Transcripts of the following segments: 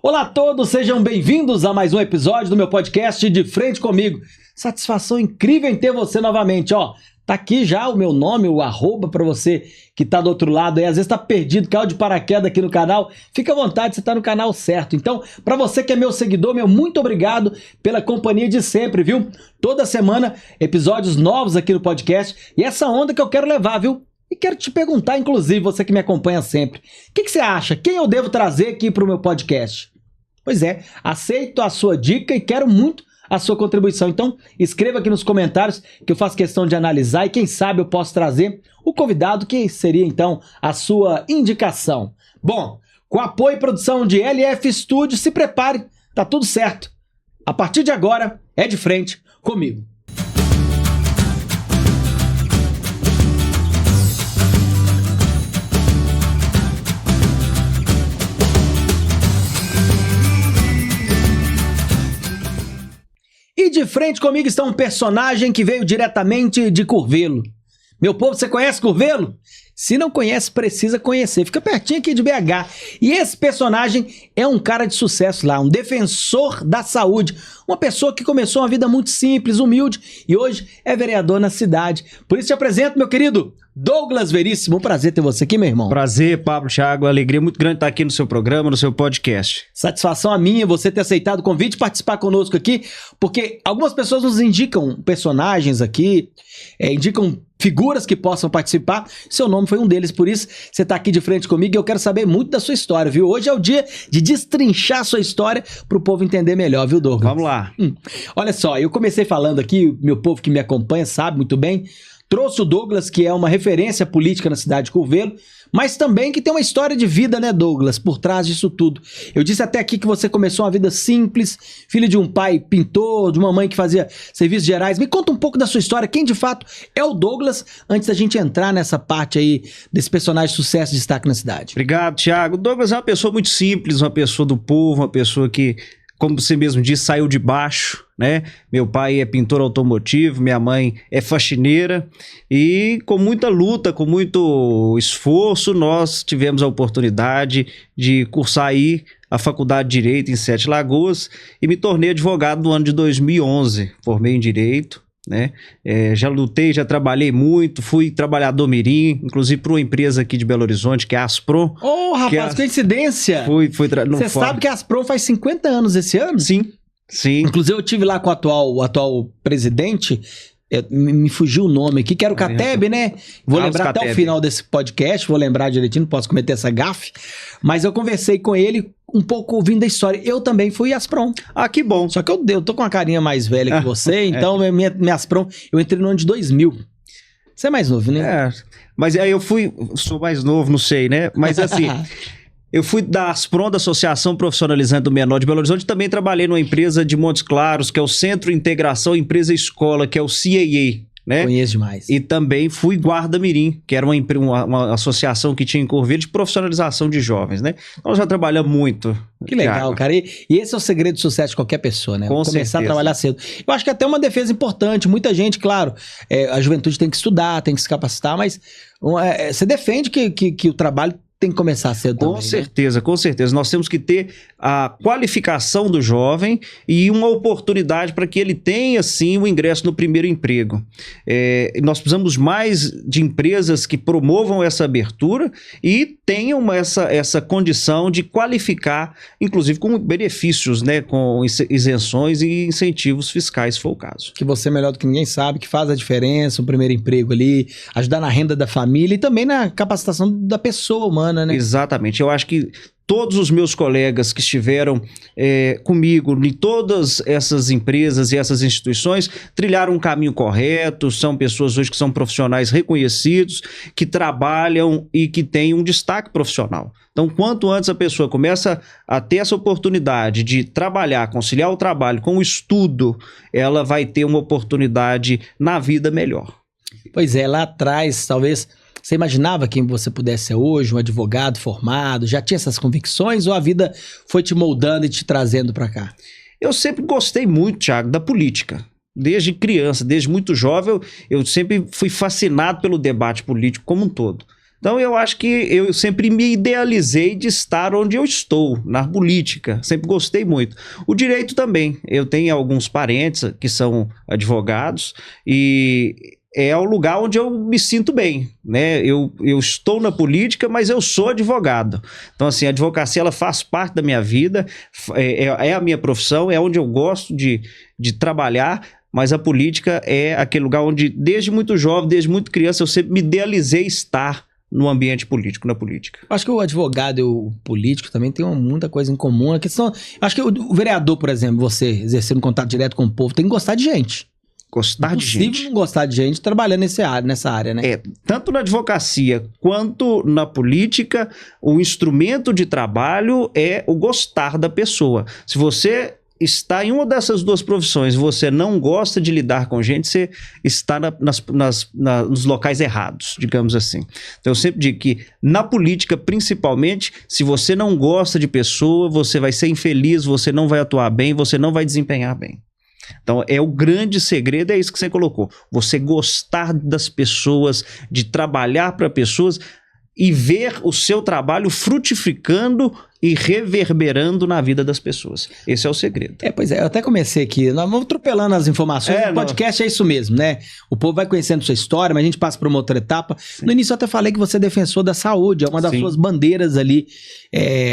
Olá a todos, sejam bem-vindos a mais um episódio do meu podcast De Frente Comigo. Satisfação incrível em ter você novamente, ó. Tá aqui já o meu nome, o arroba para você que tá do outro lado aí, às vezes tá perdido, caiu de paraquedas aqui no canal, fica à vontade, você tá no canal certo. Então, para você que é meu seguidor, meu muito obrigado pela companhia de sempre, viu? Toda semana, episódios novos aqui no podcast, e essa onda que eu quero levar, viu? E quero te perguntar, inclusive, você que me acompanha sempre, o que você acha? Quem eu devo trazer aqui pro meu podcast? Pois é, aceito a sua dica e quero muito a sua contribuição. Então, escreva aqui nos comentários que eu faço questão de analisar e quem sabe eu posso trazer o convidado que seria, então, a sua indicação. Bom, com apoio e produção de LF Studio, se prepare, tá tudo certo. A partir de agora, é de frente comigo. E de frente comigo está um personagem que veio diretamente de Curvelo. Meu povo, você conhece Curvelo? Se não conhece, precisa conhecer. Fica pertinho aqui de BH. E esse personagem é um cara de sucesso lá, um defensor da saúde. Uma pessoa que começou uma vida muito simples, humilde e hoje é vereador na cidade. Por isso te apresento, meu querido Douglas Veríssimo. Um prazer ter você aqui, meu irmão. Prazer, Pablo, Thiago. Alegria muito grande estar aqui no seu programa, no seu podcast. Satisfação a minha você ter aceitado o convite e participar conosco aqui, porque algumas pessoas nos indicam personagens aqui, indicam figuras que possam participar. Seu nome foi um deles, por isso você está aqui de frente comigo e eu quero saber muito da sua história, viu? Hoje é o dia de destrinchar a sua história para o povo entender melhor, viu, Douglas? Vamos lá. Olha só, eu comecei falando aqui, meu povo que me acompanha sabe muito bem, trouxe o Douglas, que é uma referência política na cidade de Curvelo, mas também que tem uma história de vida, né, Douglas, por trás disso tudo. Eu disse até aqui que você começou uma vida simples, filho de um pai pintor, de uma mãe que fazia serviços gerais. Me conta um pouco da sua história, quem de fato é o Douglas, antes da gente entrar nessa parte aí desse personagem de sucesso e destaque na cidade. Obrigado, Thiago. O Douglas é uma pessoa muito simples, uma pessoa do povo, uma pessoa que, como você mesmo disse, saiu de baixo, né? Meu pai é pintor automotivo, minha mãe é faxineira e com muita luta, com muito esforço, nós tivemos a oportunidade de cursar aí a Faculdade de Direito em Sete Lagoas e me tornei advogado no ano de 2011. Formei em Direito, né? Já lutei, já trabalhei muito, fui trabalhador mirim, inclusive para uma empresa aqui de Belo Horizonte, que é a Aspron. Ô, rapaz, coincidência! Você sabe que a Aspron faz 50 anos esse ano? Sim, sim. Inclusive eu tive lá com o atual presidente, me fugiu o nome aqui, que era o Cateb, né? Vou lembrar até o final desse podcast, vou lembrar direitinho, não posso cometer essa gafe, mas eu conversei com ele um pouco ouvindo a história. Eu também fui Aspron. Ah, que bom. Só que eu tô com uma carinha mais velha que você, então minha Aspron, eu entrei no ano de 2000. Você é mais novo, né? Mas aí sou mais novo, não sei, né? Mas assim, eu fui da Aspron, da Associação Profissionalizante do Menor de Belo Horizonte, também trabalhei numa empresa de Montes Claros, que é o Centro de Integração Empresa Escola, que é o CAA. Né? Conheço demais. E também fui guarda mirim, que era uma associação que tinha em Curvelo de profissionalização de jovens, né? Nós já trabalhamos muito. Que legal, cara. E esse é o segredo do sucesso de qualquer pessoa, né? Com Começar certeza. a trabalhar cedo. Eu acho que até uma defesa importante. Muita gente, claro, a juventude tem que estudar, tem que se capacitar, mas você defende que o trabalho tem que começar cedo também. Com certeza, né? Com certeza. Nós temos que ter a qualificação do jovem e uma oportunidade para que ele tenha, sim, o ingresso no primeiro emprego. Nós precisamos mais de empresas que promovam essa abertura e tenham essa condição de qualificar, inclusive com benefícios, né? Com isenções e incentivos fiscais, se for o caso. Que você, melhor do que ninguém, sabe que faz a diferença, o primeiro emprego ali, ajudar na renda da família e também na capacitação da pessoa humana. Né? Exatamente, eu acho que todos os meus colegas que estiveram comigo em todas essas empresas e essas instituições trilharam um caminho correto, são pessoas hoje que são profissionais reconhecidos, que trabalham e que têm um destaque profissional. Então, quanto antes a pessoa começa a ter essa oportunidade de trabalhar, conciliar o trabalho com o estudo, ela vai ter uma oportunidade na vida melhor. Pois é, lá atrás, talvez... Você imaginava quem você pudesse ser hoje, um advogado formado? Já tinha essas convicções ou a vida foi te moldando e te trazendo para cá? Eu sempre gostei muito, Thiago, da política. Desde criança, desde muito jovem, eu sempre fui fascinado pelo debate político como um todo. Então eu acho que eu sempre me idealizei de estar onde eu estou, na política, sempre gostei muito. O direito também, eu tenho alguns parentes que são advogados e é o lugar onde eu me sinto bem, né? Eu estou na política, mas eu sou advogado. Então assim, a advocacia ela faz parte da minha vida, é a minha profissão, é onde eu gosto de trabalhar. Mas a política é aquele lugar onde, desde muito jovem, desde muito criança, eu sempre me idealizei estar no ambiente político, na política. Acho que o advogado e o político também tem muita coisa em comum. A questão, acho que o vereador, por exemplo, você exercendo contato direto com o povo, tem que gostar de gente. Gostar de gente. Impossível não gostar de gente trabalhando nessa área, né? Tanto na advocacia quanto na política, o instrumento de trabalho é o gostar da pessoa. Se você está em uma dessas duas profissões, você não gosta de lidar com gente, você está nos locais errados, digamos assim. Então eu sempre digo que na política, principalmente, se você não gosta de pessoa, você vai ser infeliz, você não vai atuar bem, você não vai desempenhar bem. Então é o grande segredo, é isso que você colocou. Você gostar das pessoas, de trabalhar para pessoas e ver o seu trabalho frutificando e reverberando na vida das pessoas. Esse é o segredo. Pois é, eu até comecei aqui, nós vamos atropelando as informações, o podcast é isso mesmo, né? O povo vai conhecendo sua história, mas a gente passa por uma outra etapa. Sim. No início eu até falei que você é defensor da saúde, é uma das suas bandeiras ali,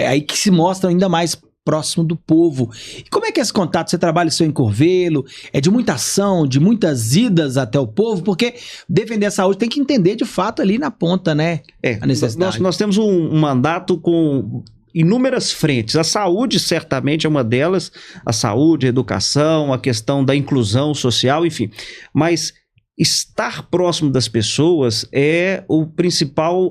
aí que se mostram ainda mais próximo do povo. E como é que é esse contato? Você trabalha seu em Curvelo, é de muita ação, de muitas idas até o povo, porque defender a saúde tem que entender de fato ali na ponta, né? A necessidade. Nós temos um mandato com inúmeras frentes. A saúde certamente é uma delas, a saúde, a educação, a questão da inclusão social, enfim. Mas estar próximo das pessoas é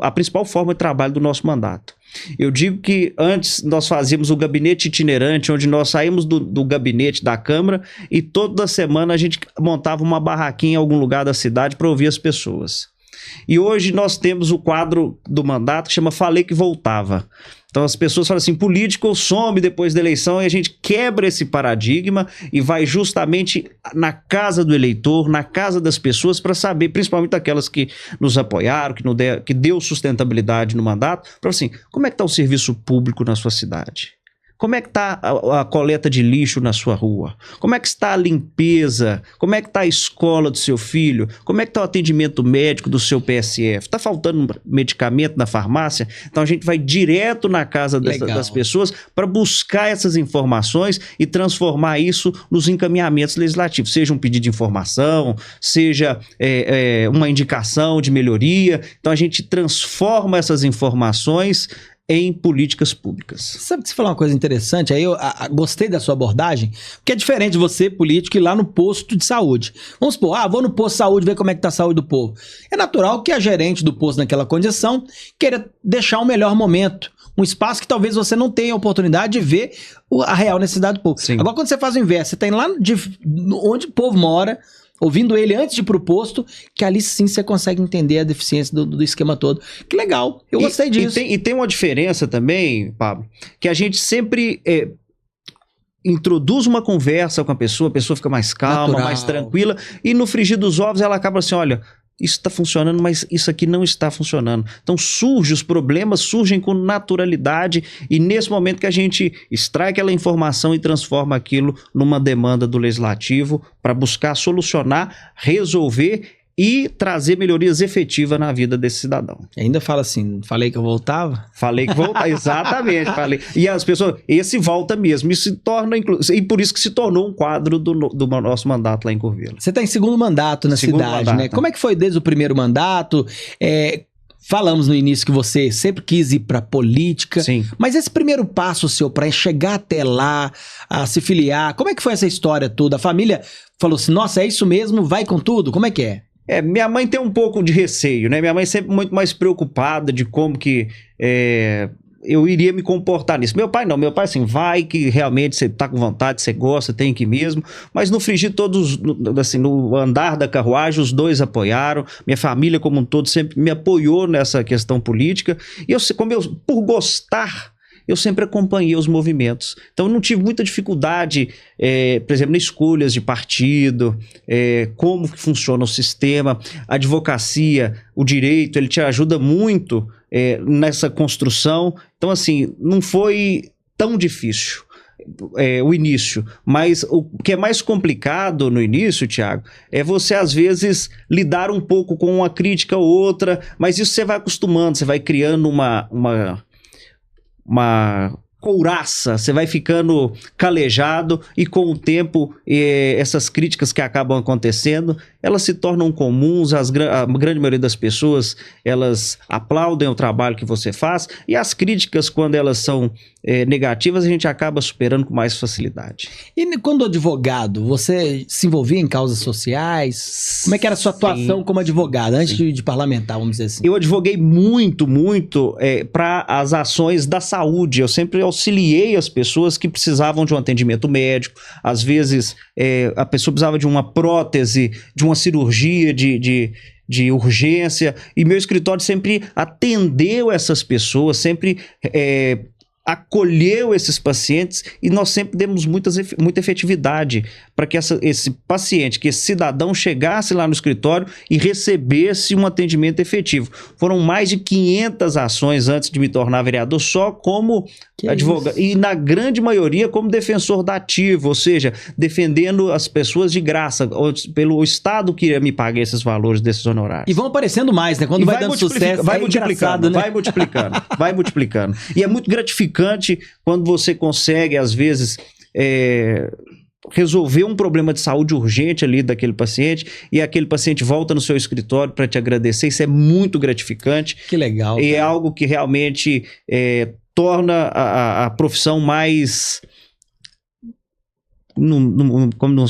a principal forma de trabalho do nosso mandato. Eu digo que antes nós fazíamos o gabinete itinerante, onde nós saímos do gabinete da Câmara e toda semana a gente montava uma barraquinha em algum lugar da cidade para ouvir as pessoas. E hoje nós temos o quadro do mandato que chama Falei que Voltava. Então as pessoas falam assim, político some depois da eleição, e a gente quebra esse paradigma e vai justamente na casa do eleitor, na casa das pessoas, para saber, principalmente aquelas que nos apoiaram, que deu sustentabilidade no mandato, para assim, como é que está o serviço público na sua cidade? Como é que está a coleta de lixo na sua rua? Como é que está a limpeza? Como é que está a escola do seu filho? Como é que está o atendimento médico do seu PSF? Está faltando medicamento na farmácia? Então a gente vai direto na casa das pessoas para buscar essas informações e transformar isso nos encaminhamentos legislativos. Seja um pedido de informação, seja uma indicação de melhoria. Então a gente transforma essas informações em políticas públicas. Sabe que você falou uma coisa interessante? Aí eu gostei da sua abordagem, porque é diferente de você, político, ir lá no posto de saúde. Vamos supor, vou no posto de saúde ver como é que tá a saúde do povo. É natural que a gerente do posto naquela condição queira deixar um melhor momento, um espaço que talvez você não tenha a oportunidade de ver a real necessidade do povo. Sim. Agora, quando você faz o inverso, você tem lá onde o povo mora, ouvindo ele antes de ir pro posto, que ali sim você consegue entender a deficiência do esquema todo. Que legal, eu gostei disso. E tem uma diferença também, Pablo, que a gente sempre introduz uma conversa com a pessoa fica mais calma, natural, mais tranquila, e no frigir dos ovos ela acaba assim, olha, isso está funcionando, mas isso aqui não está funcionando. Então os problemas surgem com naturalidade, e nesse momento que a gente extrai aquela informação e transforma aquilo numa demanda do legislativo para buscar solucionar, resolver e trazer melhorias efetivas na vida desse cidadão. Ainda fala assim, falei que eu voltava? Falei que voltava, exatamente. Falei. E as pessoas, esse volta mesmo, e se torna, e por isso que se tornou um quadro do nosso mandato lá em Curvelo. Você está em segundo mandato na cidade, né? Como é que foi desde o primeiro mandato? Falamos no início que você sempre quis ir para política. Sim. Mas esse primeiro passo seu para chegar até lá, a se filiar, como é que foi essa história toda? A família falou assim, nossa, é isso mesmo? Vai com tudo? Como é que é? Minha mãe tem um pouco de receio, né? Minha mãe sempre muito mais preocupada de como que eu iria me comportar nisso. Meu pai não, meu pai assim, vai que realmente você tá com vontade, você gosta, tem que ir mesmo. Mas no frigir todos, assim, no andar da carruagem, os dois apoiaram. Minha família como um todo sempre me apoiou nessa questão política. E por gostar, eu sempre acompanhei os movimentos. Então, eu não tive muita dificuldade, por exemplo, em escolhas de partido, como que funciona o sistema, a advocacia, o direito, ele te ajuda muito nessa construção. Então, assim, não foi tão difícil o início, mas o que é mais complicado no início, Thiago, é você às vezes lidar um pouco com uma crítica ou outra, mas isso você vai acostumando, você vai criando uma couraça, você vai ficando calejado e com o tempo essas críticas que acabam acontecendo, elas se tornam comuns, a grande maioria das pessoas, elas aplaudem o trabalho que você faz e as críticas, quando elas são negativas, a gente acaba superando com mais facilidade. E quando advogado, você se envolvia em causas sociais? Como é que era a sua atuação como advogado, antes de parlamentar, vamos dizer assim? Eu advoguei muito para as ações da saúde. Eu sempre auxiliei as pessoas que precisavam de um atendimento médico. Às vezes, a pessoa precisava de uma prótese, de uma cirurgia de urgência. E meu escritório sempre atendeu essas pessoas, sempre acolheu esses pacientes e nós sempre demos muita efetividade para que esse paciente, que esse cidadão chegasse lá no escritório e recebesse um atendimento efetivo. Foram mais de 500 ações antes de me tornar vereador, só como advogado, e na grande maioria como defensor dativo, ou seja, defendendo as pessoas de graça, pelo Estado que me paga esses valores desses honorários. E vão aparecendo mais, né? Quando vai dando sucesso, vai multiplicando, né? vai multiplicando. E é muito gratificante quando você consegue, às vezes, resolver um problema de saúde urgente ali daquele paciente e aquele paciente volta no seu escritório para te agradecer. Isso é muito gratificante. Que legal. E é algo que realmente torna a profissão mais...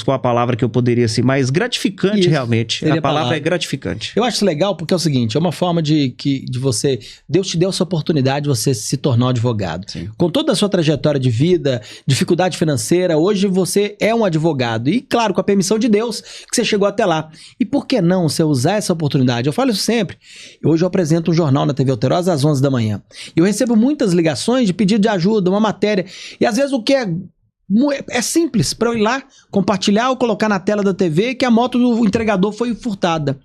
Qual a palavra que eu poderia ser mais gratificante? Isso, realmente. A palavra é gratificante. Eu acho legal porque é o seguinte, é uma forma de você... Deus te deu essa oportunidade de você se tornar um advogado. Sim. Com toda a sua trajetória de vida, dificuldade financeira, hoje você é um advogado. E claro, com a permissão de Deus, que você chegou até lá. E por que não você usar essa oportunidade? Eu falo isso sempre. Hoje eu apresento um jornal na TV Alterosa às 11 da manhã. E eu recebo muitas ligações de pedido de ajuda, uma matéria. E às vezes o que é simples, para eu ir lá, compartilhar ou colocar na tela da TV que a moto do entregador foi furtada.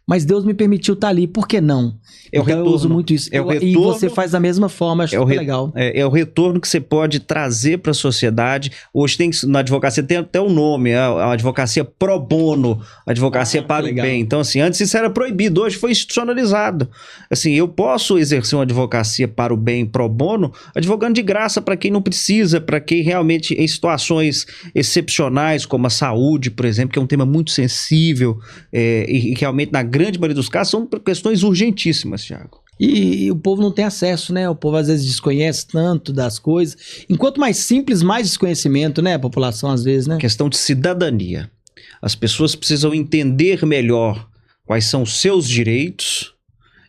Mas Deus me permitiu estar ali, por que não? Então eu uso muito isso. E você faz da mesma forma, acho super legal. É o retorno que você pode trazer para a sociedade. Hoje na advocacia tem até o nome, a advocacia pro bono, a advocacia para o bem. Então, assim, antes isso era proibido, hoje foi institucionalizado. Assim, eu posso exercer uma advocacia para o bem pro bono, advogando de graça para quem não precisa, para quem realmente em situações excepcionais, como a saúde, por exemplo, que é um tema muito sensível e realmente na grande maioria dos casos são questões urgentíssimas, Thiago. E o povo não tem acesso, né? O povo às vezes desconhece tanto das coisas. Enquanto mais simples, mais desconhecimento, né? A população às vezes, né? Questão de cidadania. As pessoas precisam entender melhor quais são os seus direitos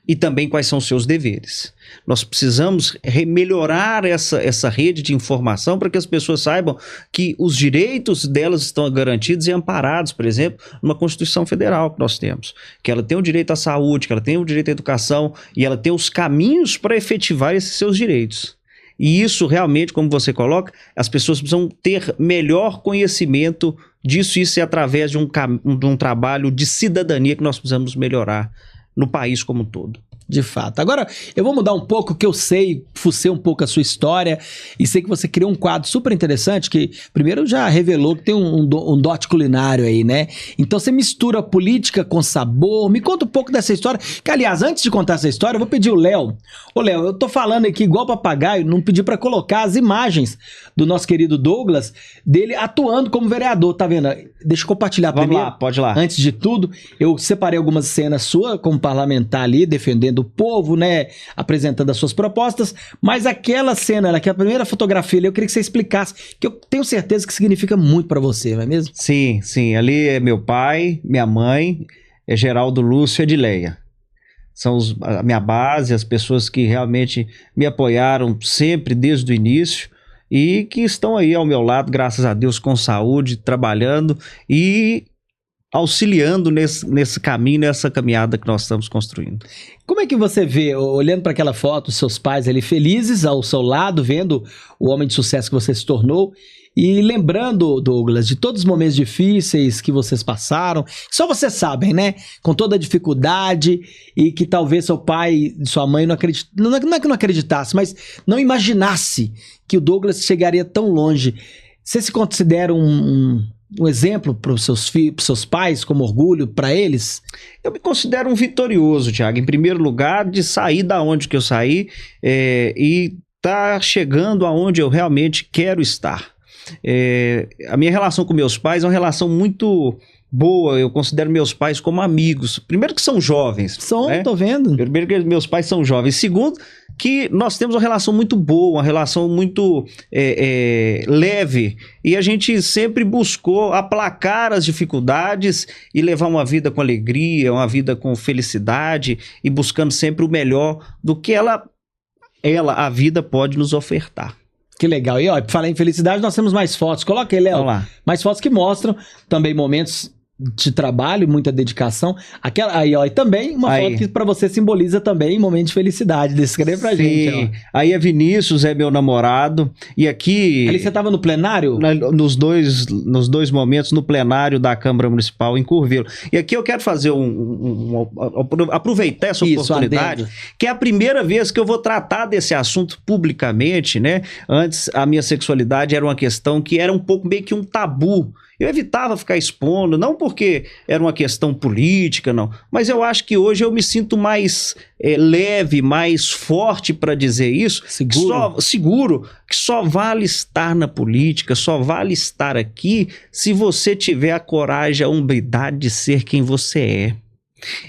e também quais são os seus deveres. Nós precisamos melhorar essa rede de informação para que as pessoas saibam que os direitos delas estão garantidos e amparados, por exemplo, numa Constituição Federal que nós temos. Que ela tem o direito à saúde, que ela tem o direito à educação e ela tem os caminhos para efetivar esses seus direitos. E isso realmente, como você coloca, as pessoas precisam ter melhor conhecimento disso, e isso é através de um trabalho de cidadania que nós precisamos melhorar no país como um todo. De fato. Agora, eu vou mudar um pouco, que eu sei, fucei um pouco a sua história e sei que você criou um quadro super interessante que, primeiro, já revelou que tem um dote culinário aí, né? Então, você mistura política com sabor. Me conta um pouco dessa história, que, aliás, antes de contar essa história, eu vou pedir o Léo. Ô, Léo, eu tô falando aqui igual papagaio, não pedi pra colocar as imagens do nosso querido Douglas, dele atuando como vereador, tá vendo? Deixa eu compartilhar primeiro. Vamos lá, pode ir lá. Antes de tudo, eu separei algumas cenas suas como parlamentar ali, defendendo do povo, né, apresentando as suas propostas, mas aquela cena, aquela primeira fotografia ali, eu queria que você explicasse, que eu tenho certeza que significa muito pra você, não é mesmo? Sim, sim, ali é meu pai, minha mãe, é Geraldo Lúcio e Edileia. São a minha base, as pessoas que realmente me apoiaram sempre desde o início e que estão aí ao meu lado, graças a Deus, com saúde, trabalhando e auxiliando nesse caminho, nessa caminhada que nós estamos construindo. Como é que você vê, olhando para aquela foto, seus pais ali felizes ao seu lado, vendo o homem de sucesso que você se tornou, e lembrando, Douglas, de todos os momentos difíceis que vocês passaram, só vocês sabem, né? Com toda a dificuldade, e que talvez seu pai e sua mãe não é que não acreditasse, mas não imaginasse que o Douglas chegaria tão longe. Você se considera um exemplo para os seus pais, como orgulho para eles? Eu me considero um vitorioso, Thiago, em primeiro lugar, de sair da onde que eu saí e tá chegando aonde eu realmente quero estar. A minha relação com meus pais é uma relação muito boa. Eu considero meus pais como amigos. Primeiro que são jovens. Né? Tô vendo. Primeiro que meus pais são jovens. Segundo, que nós temos uma relação muito boa, uma relação muito leve. E a gente sempre buscou aplacar as dificuldades e levar uma vida com alegria, uma vida com felicidade e buscando sempre o melhor do que a vida pode nos ofertar. Que legal. E ó, pra falar em felicidade, nós temos mais fotos. Coloca aí, Léo. Vamos lá. Mais fotos que mostram também momentos de trabalho, muita dedicação. Aquela aí, ó, e também uma foto que pra você simboliza também momento de felicidade. Descreve pra gente, ó. Aí é Vinícius, é meu namorado. E aqui... Ali você tava no plenário? Nos dois momentos, no plenário da Câmara Municipal em Curvelo. E aqui eu quero fazer aproveitar essa oportunidade, que é a primeira vez que eu vou tratar desse assunto publicamente, né? Antes, a minha sexualidade era uma questão que era um pouco meio que um tabu. Eu evitava ficar expondo, não porque era uma questão política, não. Mas eu acho que hoje eu me sinto mais leve, mais forte para dizer isso. Seguro que só vale estar na política, só vale estar aqui se você tiver a coragem, a hombridade de ser quem você é.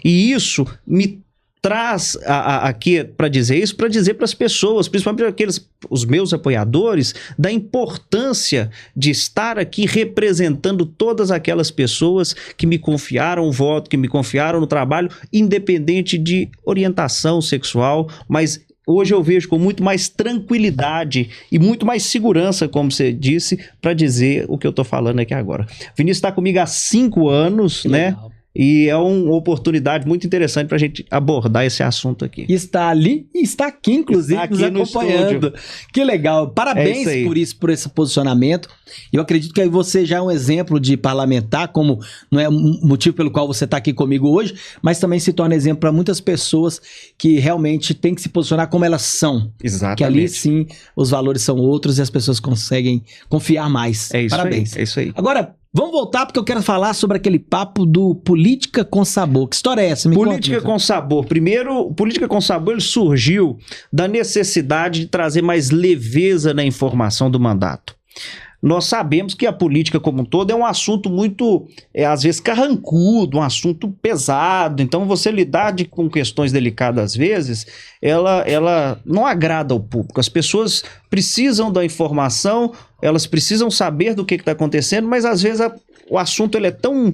E isso me traz aqui para dizer isso, para dizer para as pessoas, principalmente os meus apoiadores, da importância de estar aqui representando todas aquelas pessoas que me confiaram o voto, que me confiaram no trabalho, independente de orientação sexual, mas hoje eu vejo com muito mais tranquilidade e muito mais segurança, como você disse, para dizer o que eu estou falando aqui agora. Vinícius está comigo há 5 anos, né? Legal. E é uma oportunidade muito interessante para a gente abordar esse assunto aqui. Está ali e está aqui, inclusive, nos acompanhando. Que legal. Parabéns por esse posicionamento. Eu acredito que aí você já é um exemplo de parlamentar, como não é um motivo pelo qual você está aqui comigo hoje, mas também se torna exemplo para muitas pessoas que realmente têm que se posicionar como elas são. Exatamente. Que ali sim os valores são outros e as pessoas conseguem confiar mais. É isso. Parabéns. É isso aí. Agora, vamos voltar porque eu quero falar sobre aquele papo do Política com Sabor. Que história é essa? Política com Sabor. Primeiro, Política com Sabor ele surgiu da necessidade de trazer mais leveza na informação do mandato. Nós sabemos que a política como um todo é um assunto muito, às vezes, carrancudo, um assunto pesado. Então, você lidar com questões delicadas, às vezes, ela não agrada ao público. As pessoas precisam da informação, elas precisam saber do que está acontecendo, mas, às vezes, o assunto ele é tão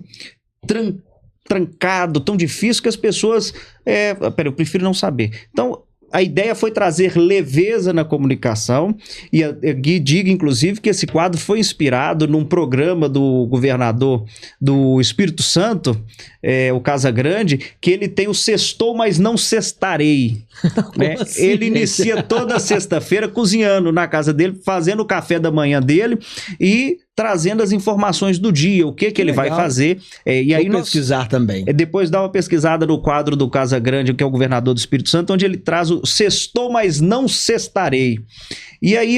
trancado, tão difícil, que as pessoas... eu prefiro não saber. Então... A ideia foi trazer leveza na comunicação e digo, inclusive, que esse quadro foi inspirado num programa do governador do Espírito Santo, o Casagrande, que ele tem o sextou, mas não sextarei. Né? Assim, ele inicia toda sexta-feira cozinhando na casa dele, fazendo o café da manhã dele e trazendo as informações do dia, o que ele vai fazer. E aí pesquisar também. Depois dá uma pesquisada no quadro do Casagrande, que é o governador do Espírito Santo, onde ele traz o sextou, mas não sextarei. E aí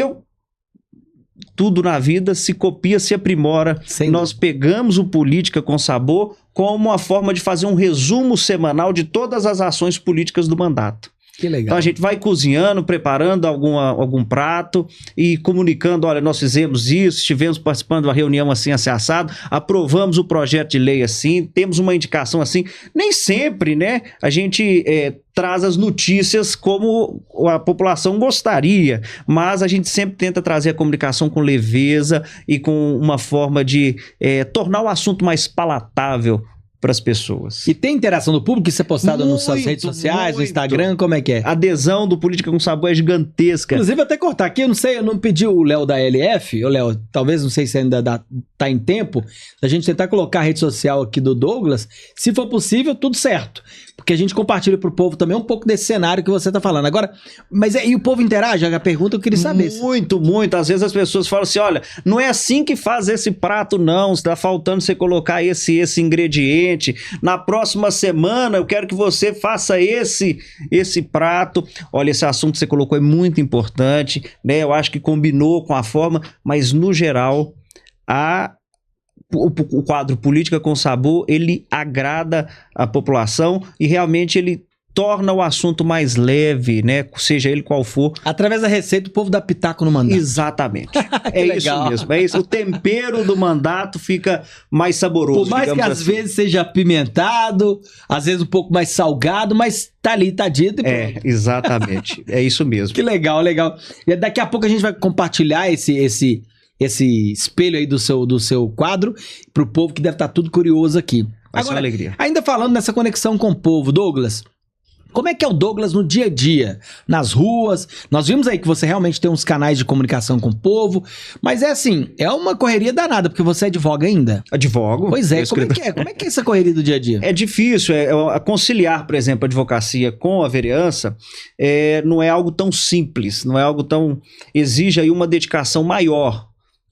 tudo na vida se copia, se aprimora. Nós pegamos o Política com Sabor como uma forma de fazer um resumo semanal de todas as ações políticas do mandato. Que legal. Então a gente vai cozinhando, preparando algum prato e comunicando, olha, nós fizemos isso, estivemos participando de uma reunião assim, assado, aprovamos o projeto de lei assim, temos uma indicação assim. Nem sempre, né, a gente traz as notícias como a população gostaria, mas a gente sempre tenta trazer a comunicação com leveza e com uma forma de tornar o assunto mais palatável para as pessoas. E tem interação do público? Isso é postado nas suas redes sociais, no Instagram? Como é que é? A adesão do Política com Sabor é gigantesca. Inclusive, até cortar aqui, eu não sei, eu não pedi o Léo da LF, o Léo, talvez, não sei se ainda tá em tempo, da gente tentar colocar a rede social aqui do Douglas, se for possível, tudo certo. Porque a gente compartilha pro povo também um pouco desse cenário que você tá falando. Agora, mas e o povo interage? A pergunta eu queria saber. Muito, muito. Às vezes as pessoas falam assim, olha, não é assim que faz esse prato não, está faltando você colocar esse ingrediente. Na próxima semana eu quero que você faça esse prato. Olha, esse assunto que você colocou é muito importante, né? Eu acho que combinou com a forma, mas no geral, o quadro Política com Sabor, ele agrada a população e realmente ele torna o assunto mais leve, né? Seja ele qual for. Através da receita, o povo dá pitaco no mandato. Exatamente. É isso mesmo. É isso. O tempero do mandato fica mais saboroso. Por mais que às vezes seja apimentado, às vezes um pouco mais salgado, mas tá ali, tá dito. Exatamente. É isso mesmo. Que legal, legal. E daqui a pouco a gente vai compartilhar esse espelho aí do seu quadro pro povo que deve estar tudo curioso aqui. Vai ser uma alegria. Ainda falando nessa conexão com o povo, Douglas, como é que é o Douglas no dia a dia, nas ruas? Nós vimos aí que você realmente tem uns canais de comunicação com o povo, mas é assim, é uma correria danada, porque você advoga ainda? Advogo. Pois é, como é que é essa correria do dia a dia? É difícil, conciliar, por exemplo, a advocacia com a vereança, não é algo tão simples, não é algo tão... exige aí uma dedicação maior.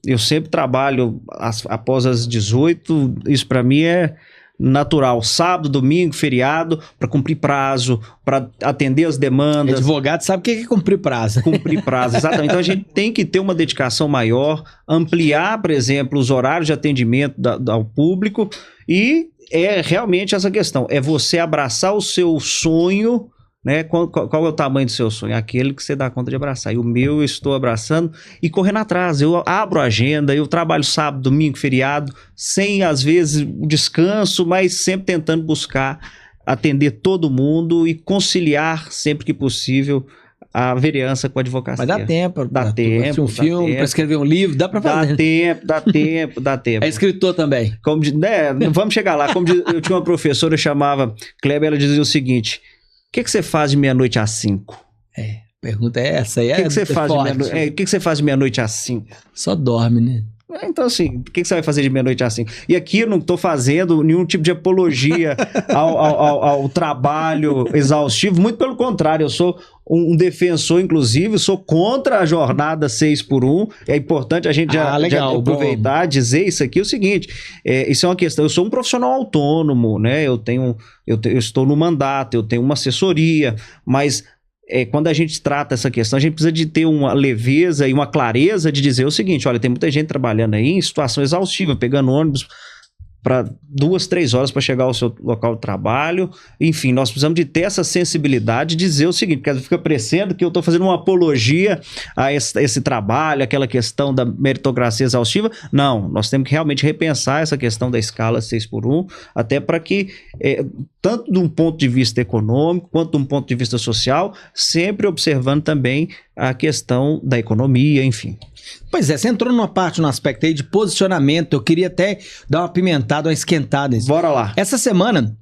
Eu sempre trabalho após as 18, isso para mim é natural. Sábado, domingo, feriado, para cumprir prazo, para atender as demandas. Advogado sabe o que é cumprir prazo. Cumprir prazo, exatamente. Então a gente tem que ter uma dedicação maior, ampliar, por exemplo, os horários de atendimento ao público e é realmente essa questão, é você abraçar o seu sonho, né? Qual é o tamanho do seu sonho? Aquele que você dá conta de abraçar. E o meu eu estou abraçando e correndo atrás. Eu abro a agenda, eu trabalho sábado, domingo, feriado, sem às vezes descanso, mas sempre tentando buscar atender todo mundo e conciliar sempre que possível a vereança com a advocacia. Mas dá tempo. Dá tempo. Um filme, para escrever um livro, dá para fazer. Dá tempo. É escritor também. Vamos chegar lá. Eu tinha uma professora, chamava Kleber, ela dizia o seguinte: o que você faz de meia-noite às 5? A pergunta é essa. O que você faz de meia-noite às 5? Só dorme, né? Então, assim, o que você vai fazer de meia-noite às 5? E aqui eu não estou fazendo nenhum tipo de apologia ao trabalho exaustivo, muito pelo contrário, eu sou um defensor, inclusive, sou contra a jornada 6x1. É importante a gente já aproveitar, dizer isso aqui, é o seguinte, isso é uma questão, eu sou um profissional autônomo, né? Eu estou no mandato, eu tenho uma assessoria, mas quando a gente trata essa questão, a gente precisa de ter uma leveza e uma clareza de dizer o seguinte: olha, tem muita gente trabalhando aí em situação exaustiva, pegando ônibus para 2, 3 horas para chegar ao seu local de trabalho. Enfim, nós precisamos de ter essa sensibilidade de dizer o seguinte, porque fica parecendo que eu estou fazendo uma apologia a esse trabalho, aquela questão da meritocracia exaustiva. Não, nós temos que realmente repensar essa questão da escala 6x1, até para que, tanto de um ponto de vista econômico, quanto de um ponto de vista social, sempre observando também a questão da economia, enfim. Pois é, você entrou num aspecto aí de posicionamento, eu queria até dar uma pimentada, uma esquentada. Bora lá. Essa semana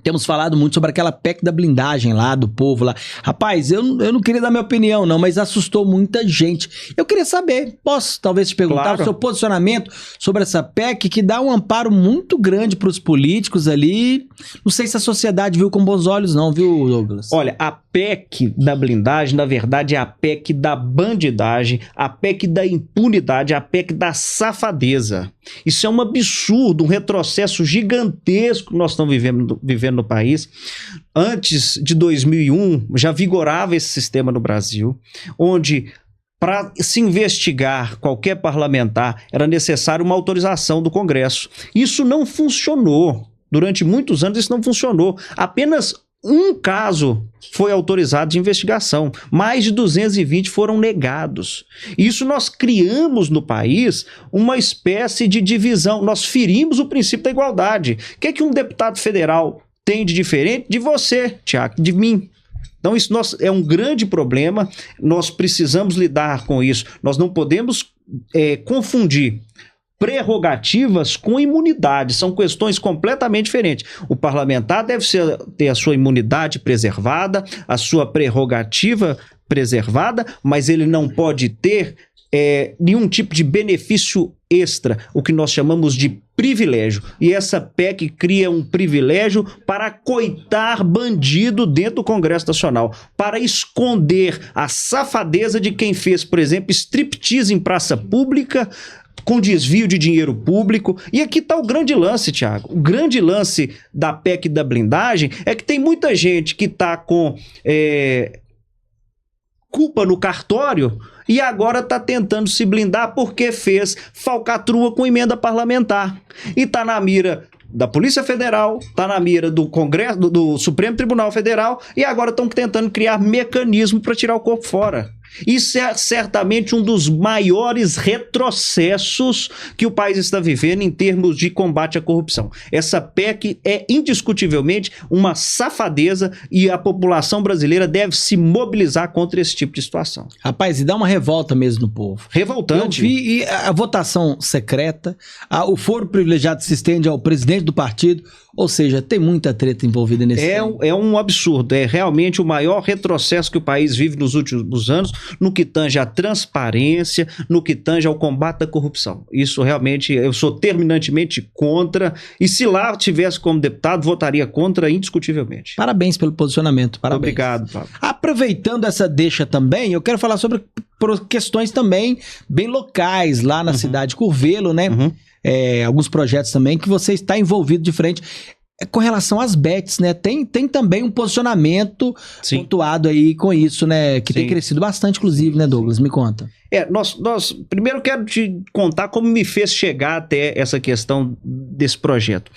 temos falado muito sobre aquela PEC da blindagem lá, do povo lá. Rapaz, eu não queria dar minha opinião não, mas assustou muita gente. Eu queria saber, posso talvez te perguntar o seu posicionamento sobre essa PEC que dá um amparo muito grande para os políticos ali. Não sei se a sociedade viu com bons olhos não, viu, Douglas? Olha, a PEC da blindagem, na verdade, é a PEC da bandidagem, a PEC da impunidade, a PEC da safadeza. Isso é um absurdo, um retrocesso gigantesco que nós estamos vivendo no país. Antes de 2001, já vigorava esse sistema no Brasil, onde para se investigar qualquer parlamentar era necessário uma autorização do Congresso. Isso não funcionou. Durante muitos anos isso não funcionou. Apenas um caso foi autorizado de investigação. Mais de 220 foram negados. Isso nós criamos no país uma espécie de divisão. Nós ferimos o princípio da igualdade. O que é que um deputado federal tem de diferente de você, Tiago, de mim? Então isso é um grande problema. Nós precisamos lidar com isso. Nós não podemos confundir prerrogativas com imunidade. São questões completamente diferentes. O parlamentar deve ter a sua imunidade preservada, a sua prerrogativa preservada, mas ele não pode ter nenhum tipo de benefício extra, o que nós chamamos de privilégio. E essa PEC cria um privilégio para coitar bandido dentro do Congresso Nacional, para esconder a safadeza de quem fez, por exemplo, striptease em praça pública, com desvio de dinheiro público. E aqui está o grande lance, Thiago. O grande lance da PEC da blindagem é que tem muita gente que está com culpa no cartório e agora está tentando se blindar porque fez falcatrua com emenda parlamentar. E está na mira da Polícia Federal, está na mira do Congresso, do Supremo Tribunal Federal, e agora estão tentando criar mecanismo para tirar o corpo fora. Isso é certamente um dos maiores retrocessos que o país está vivendo em termos de combate à corrupção. Essa PEC é indiscutivelmente uma safadeza e a população brasileira deve se mobilizar contra esse tipo de situação. Rapaz, e dá uma revolta mesmo no povo. Revoltante. Eu vi a votação secreta, o foro privilegiado se estende ao presidente do partido, ou seja, tem muita treta envolvida nesse tema. É um absurdo, é realmente o maior retrocesso que o país vive nos últimos anos, no que tange à transparência, no que tange ao combate à corrupção. Isso realmente, eu sou terminantemente contra, e se lá tivesse como deputado, votaria contra indiscutivelmente. Parabéns pelo posicionamento, parabéns. Obrigado, Pablo. Aproveitando essa deixa também, eu quero falar sobre questões também bem locais, lá na cidade de Curvelo, né? Alguns projetos também que você está envolvido de frente. Com relação às bets, né? Tem também um posicionamento pontuado aí com isso, né? Que tem crescido bastante, inclusive, né, Douglas? Me conta. Nós primeiro quero te contar como me fez chegar até essa questão desse projeto.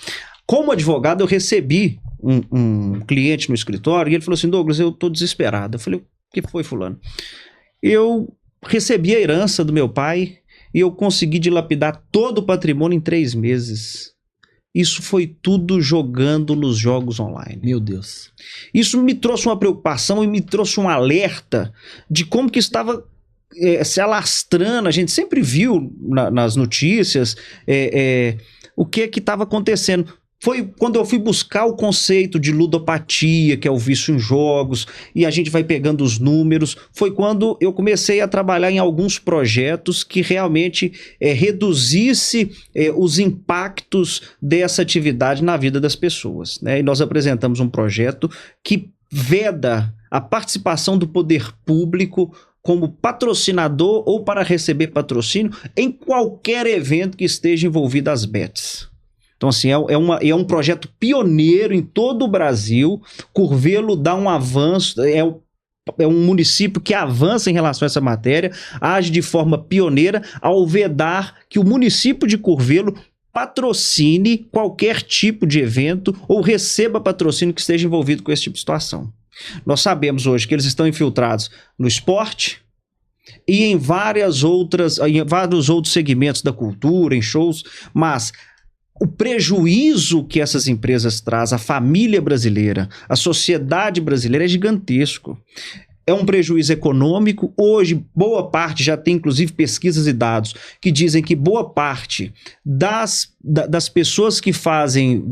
Como advogado, eu recebi um cliente no escritório e ele falou assim: Douglas, eu tô desesperado. Eu falei: o que foi, fulano? Eu recebi a herança do meu pai e eu consegui dilapidar todo o patrimônio em 3 meses. Isso foi tudo jogando nos jogos online. Meu Deus. Isso me trouxe uma preocupação e me trouxe um alerta de como que estava se alastrando. A gente sempre viu nas notícias o que estava acontecendo. Foi quando eu fui buscar o conceito de ludopatia, que é o vício em jogos, e a gente vai pegando os números. Foi quando eu comecei a trabalhar em alguns projetos que realmente reduzisse os impactos dessa atividade na vida das pessoas, né? E nós apresentamos um projeto que veda a participação do poder público como patrocinador ou para receber patrocínio em qualquer evento que esteja envolvido às bets. Então, assim, é um projeto pioneiro em todo o Brasil. Curvelo dá um avanço, é um município que avança em relação a essa matéria, age de forma pioneira ao vedar que o município de Curvelo patrocine qualquer tipo de evento ou receba patrocínio que esteja envolvido com esse tipo de situação. Nós sabemos hoje que eles estão infiltrados no esporte e em vários outros segmentos da cultura, em shows, mas o prejuízo que essas empresas trazem à família brasileira, à sociedade brasileira é gigantesco. É um prejuízo econômico. Hoje, boa parte, já tem inclusive pesquisas e dados que dizem que boa parte das pessoas que fazem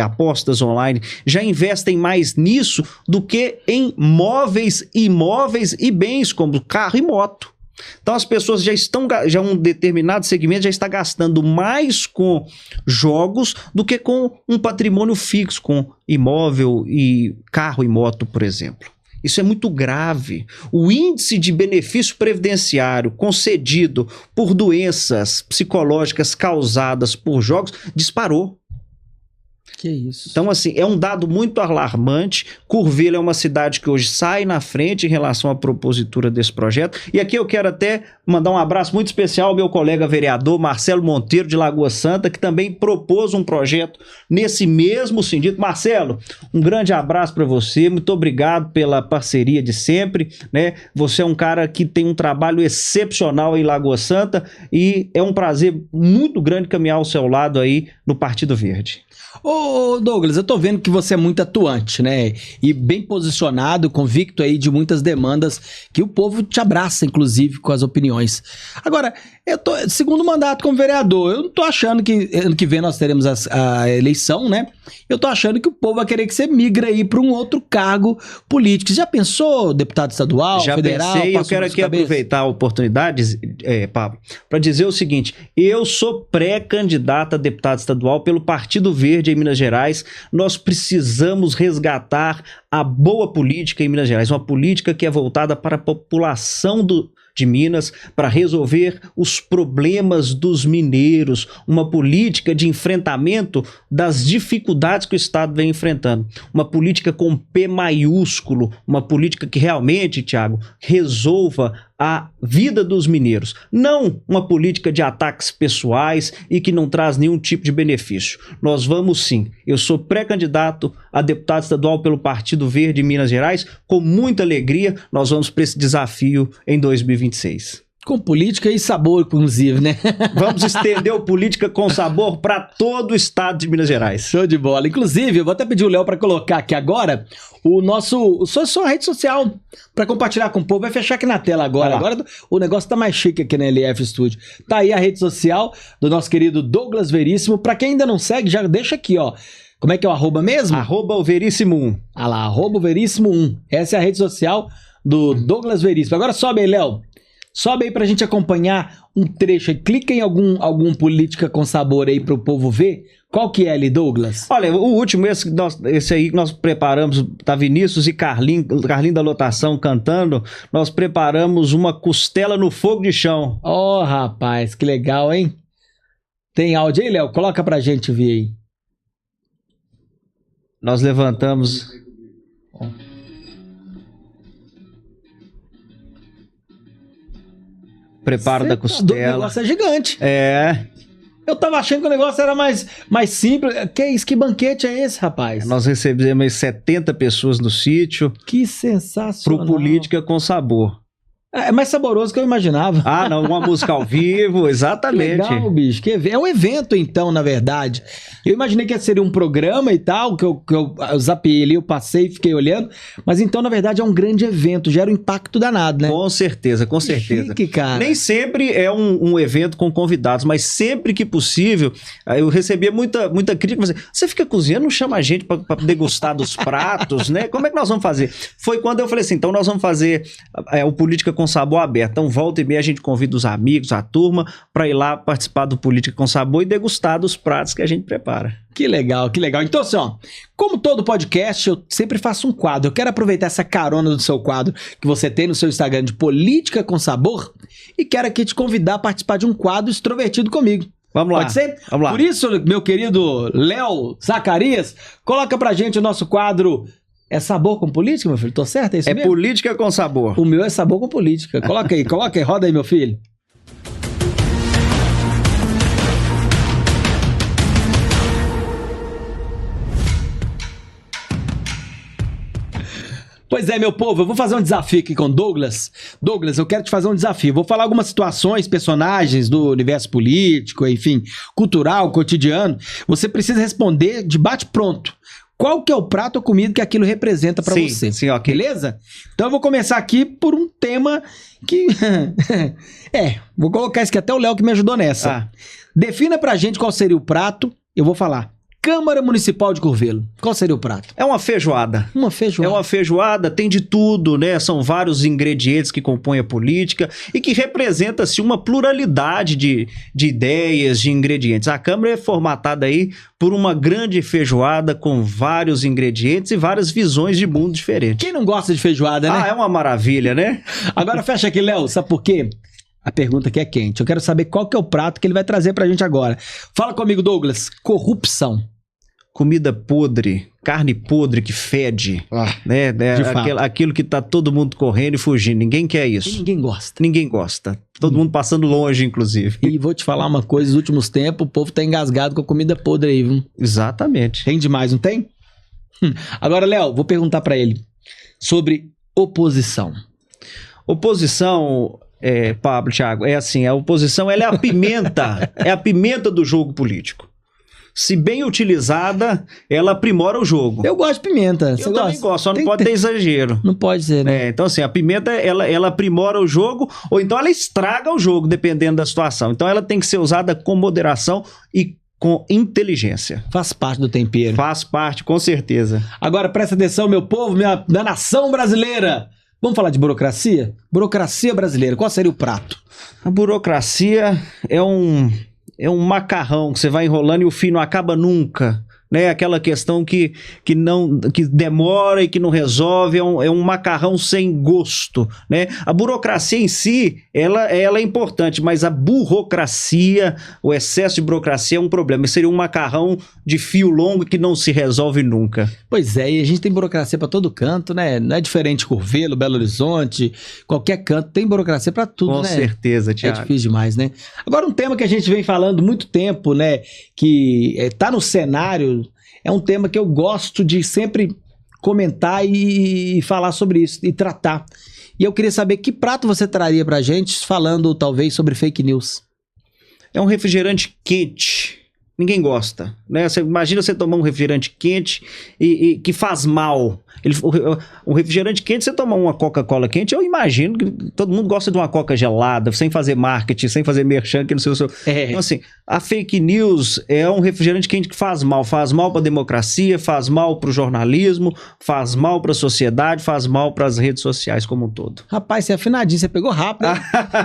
apostas online já investem mais nisso do que em móveis, imóveis e bens como carro e moto. Então as pessoas já um determinado segmento já está gastando mais com jogos do que com um patrimônio fixo, com imóvel e carro e moto, por exemplo. Isso é muito grave. O índice de benefício previdenciário concedido por doenças psicológicas causadas por jogos disparou. Que isso. Então, assim, é um dado muito alarmante. Curvelo é uma cidade que hoje sai na frente em relação à propositura desse projeto. E aqui eu quero até mandar um abraço muito especial ao meu colega vereador Marcelo Monteiro, de Lagoa Santa, que também propôs um projeto nesse mesmo sentido. Marcelo, um grande abraço para você. Muito obrigado pela parceria de sempre, né? Você é um cara que tem um trabalho excepcional em Lagoa Santa e é um prazer muito grande caminhar ao seu lado aí no Partido Verde. Ô Ô Douglas, eu tô vendo que você é muito atuante, né? E bem posicionado, convicto aí de muitas demandas que o povo te abraça, inclusive, com as opiniões. Agora, eu tô segundo mandato como vereador, eu não tô achando que ano que vem nós teremos a eleição, né? Eu tô achando que o povo vai querer que você migre aí para um outro cargo político. Você já pensou, deputado estadual, Já federal? pensei, eu quero aqui aproveitar a oportunidade, Pablo, para dizer o seguinte: eu sou pré-candidato a deputado estadual pelo Partido Verde em Minas Gerais. Nós precisamos resgatar a boa política em Minas Gerais, uma política que é voltada para a população de Minas, para resolver os problemas dos mineiros, uma política de enfrentamento das dificuldades que o Estado vem enfrentando, uma política com P maiúsculo, uma política que realmente, Thiago, resolva a vida dos mineiros, não uma política de ataques pessoais e que não traz nenhum tipo de benefício. Nós vamos sim, eu sou pré-candidato a deputado estadual pelo Partido Verde em Minas Gerais, com muita alegria, nós vamos para esse desafio em 2026. Com política e sabor, inclusive, né? Vamos estender o Política com Sabor para todo o estado de Minas Gerais. Show de bola. Inclusive, eu vou até pedir o Léo para colocar aqui agora sua rede social para compartilhar com o povo. Vai fechar aqui na tela agora. Agora o negócio tá mais chique aqui na LF Studio. Tá aí a rede social do nosso querido Douglas Veríssimo. Para quem ainda não segue, já deixa aqui, ó. Como é que é o arroba mesmo? Arroba o Veríssimo 1. Ah lá, arroba o Veríssimo 1. Essa é a rede social do Douglas Veríssimo. Agora sobe aí, Léo. Sobe aí pra gente acompanhar um trecho aí. Clica em algum Política com Sabor aí pro povo ver. Qual que é ali, Douglas? Olha, o último, esse aí que nós preparamos, tá Vinícius e Carlinho da Lotação cantando, nós preparamos uma costela no fogo de chão. Ó, rapaz, que legal, hein? Tem áudio aí, Léo? Coloca pra gente ver aí. Nós levantamos... Preparo da costela. O negócio é gigante. É. Eu tava achando que o negócio era mais simples. Que isso? Que banquete é esse, rapaz? Nós recebemos 70 pessoas no sítio. Que sensacional. Pro Política com Sabor. É mais saboroso que eu imaginava. Ah, não, uma música ao vivo, exatamente. Legal, bicho. É um evento, então, na verdade. Eu imaginei que seria um programa e tal, que eu zapiei ali, eu passei e fiquei olhando. Mas então, na verdade, é um grande evento, gera um impacto danado, né? Com certeza, com certeza. Chique, cara. Nem sempre é um evento com convidados, mas sempre que possível, eu recebia muita crítica, mas você fica cozinhando, não chama a gente pra degustar dos pratos, né? Como é que nós vamos fazer? Foi quando eu falei assim, então nós vamos fazer o Política com Sabor aberto. Então, volta e meia, a gente convida os amigos, a turma, para ir lá participar do Política com Sabor e degustar dos pratos que a gente prepara. Que legal, que legal. Então, assim, ó, como todo podcast, eu sempre faço um quadro. Eu quero aproveitar essa carona do seu quadro que você tem no seu Instagram de Política com Sabor e quero aqui te convidar a participar de um quadro extrovertido comigo. Vamos lá. Pode ser? Vamos lá. Por isso, meu querido Léo Zacarias, coloca pra gente o nosso quadro... É sabor com política, meu filho? Tô certo? É isso mesmo? Política com Sabor. O meu é sabor com política. Coloca aí, roda aí, meu filho. Pois é, meu povo, eu vou fazer um desafio aqui com o Douglas. Douglas, eu quero te fazer um desafio. Vou falar algumas situações, personagens do universo político, enfim, cultural, cotidiano. Você precisa responder de bate-pronto. Qual que é o prato ou comida que aquilo representa pra você? Sim, ok. Beleza? Então eu vou começar aqui por um tema que... vou colocar isso aqui até o Léo que me ajudou nessa. Ah. Defina pra gente qual seria o prato. Eu vou falar. Câmara Municipal de Curvelo. Qual seria o prato? É uma feijoada. Uma feijoada. É uma feijoada, tem de tudo, né? São vários ingredientes que compõem a política e que representa-se uma pluralidade de ideias, de ingredientes. A Câmara é formatada aí por uma grande feijoada com vários ingredientes e várias visões de mundo diferentes. Quem não gosta de feijoada, né? Ah, é uma maravilha, né? Agora fecha aqui, Léo. Sabe por quê? A pergunta aqui é quente. Eu quero saber qual que é o prato que ele vai trazer pra gente agora. Fala comigo, Douglas. Corrupção. Comida podre, carne podre que fede, né? Aquilo que tá todo mundo correndo e fugindo. Ninguém quer isso. E ninguém gosta. Ninguém gosta. Todo mundo passando longe, inclusive. E vou te falar uma coisa, nos últimos tempos o povo tá engasgado com a comida podre aí, viu? Exatamente. Tem demais, não tem? Agora, Léo, vou perguntar pra ele sobre oposição. Oposição... Pablo, Thiago, é assim, a oposição ela é a pimenta, é a pimenta do jogo político. se bem utilizada, ela aprimora o jogo. Eu gosto de pimenta. Você Eu também gosta? gosto, só não Tem- pode ter exagero. Não pode ser, né? Então assim, a pimenta, ela aprimora o jogo, ou então ela estraga o jogo, dependendo da situação. Então ela tem que ser usada com moderação e com inteligência. Faz parte do tempero. Faz parte, com certeza. Agora presta atenção, meu povo, minha nação brasileira. Vamos falar de burocracia? Burocracia brasileira, qual seria o prato? A burocracia é um macarrão que você vai enrolando e o fio não acaba nunca. Né? Aquela questão que demora e que não resolve, é um macarrão sem gosto. Né? A burocracia em si, ela é importante, mas a burocracia, o excesso de burocracia é um problema. Seria um macarrão de fio longo que não se resolve nunca. Pois é, e a gente tem burocracia pra todo canto, né? Não é diferente Curvelo, Belo Horizonte, qualquer canto tem burocracia pra tudo, Com né? certeza, É Thiago. difícil demais, né? Agora, um tema que a gente vem falando muito tempo, né? Que tá no cenário, é um tema que eu gosto de sempre comentar e falar sobre isso, e tratar. E eu queria saber que prato você traria pra gente, falando talvez sobre fake news. É um refrigerante quente. Ninguém gosta, né? Imagina você tomar um refrigerante quente e que faz mal. O refrigerante quente, você tomar uma Coca-Cola quente, eu imagino que todo mundo gosta de uma Coca gelada, sem fazer marketing, sem fazer merchan, que não sei o seu. Então, assim, a fake news é um refrigerante quente que faz mal para a democracia, faz mal para o jornalismo, faz mal para a sociedade, faz mal para as redes sociais como um todo. Rapaz, você é afinadinho, você pegou rápido. Hein?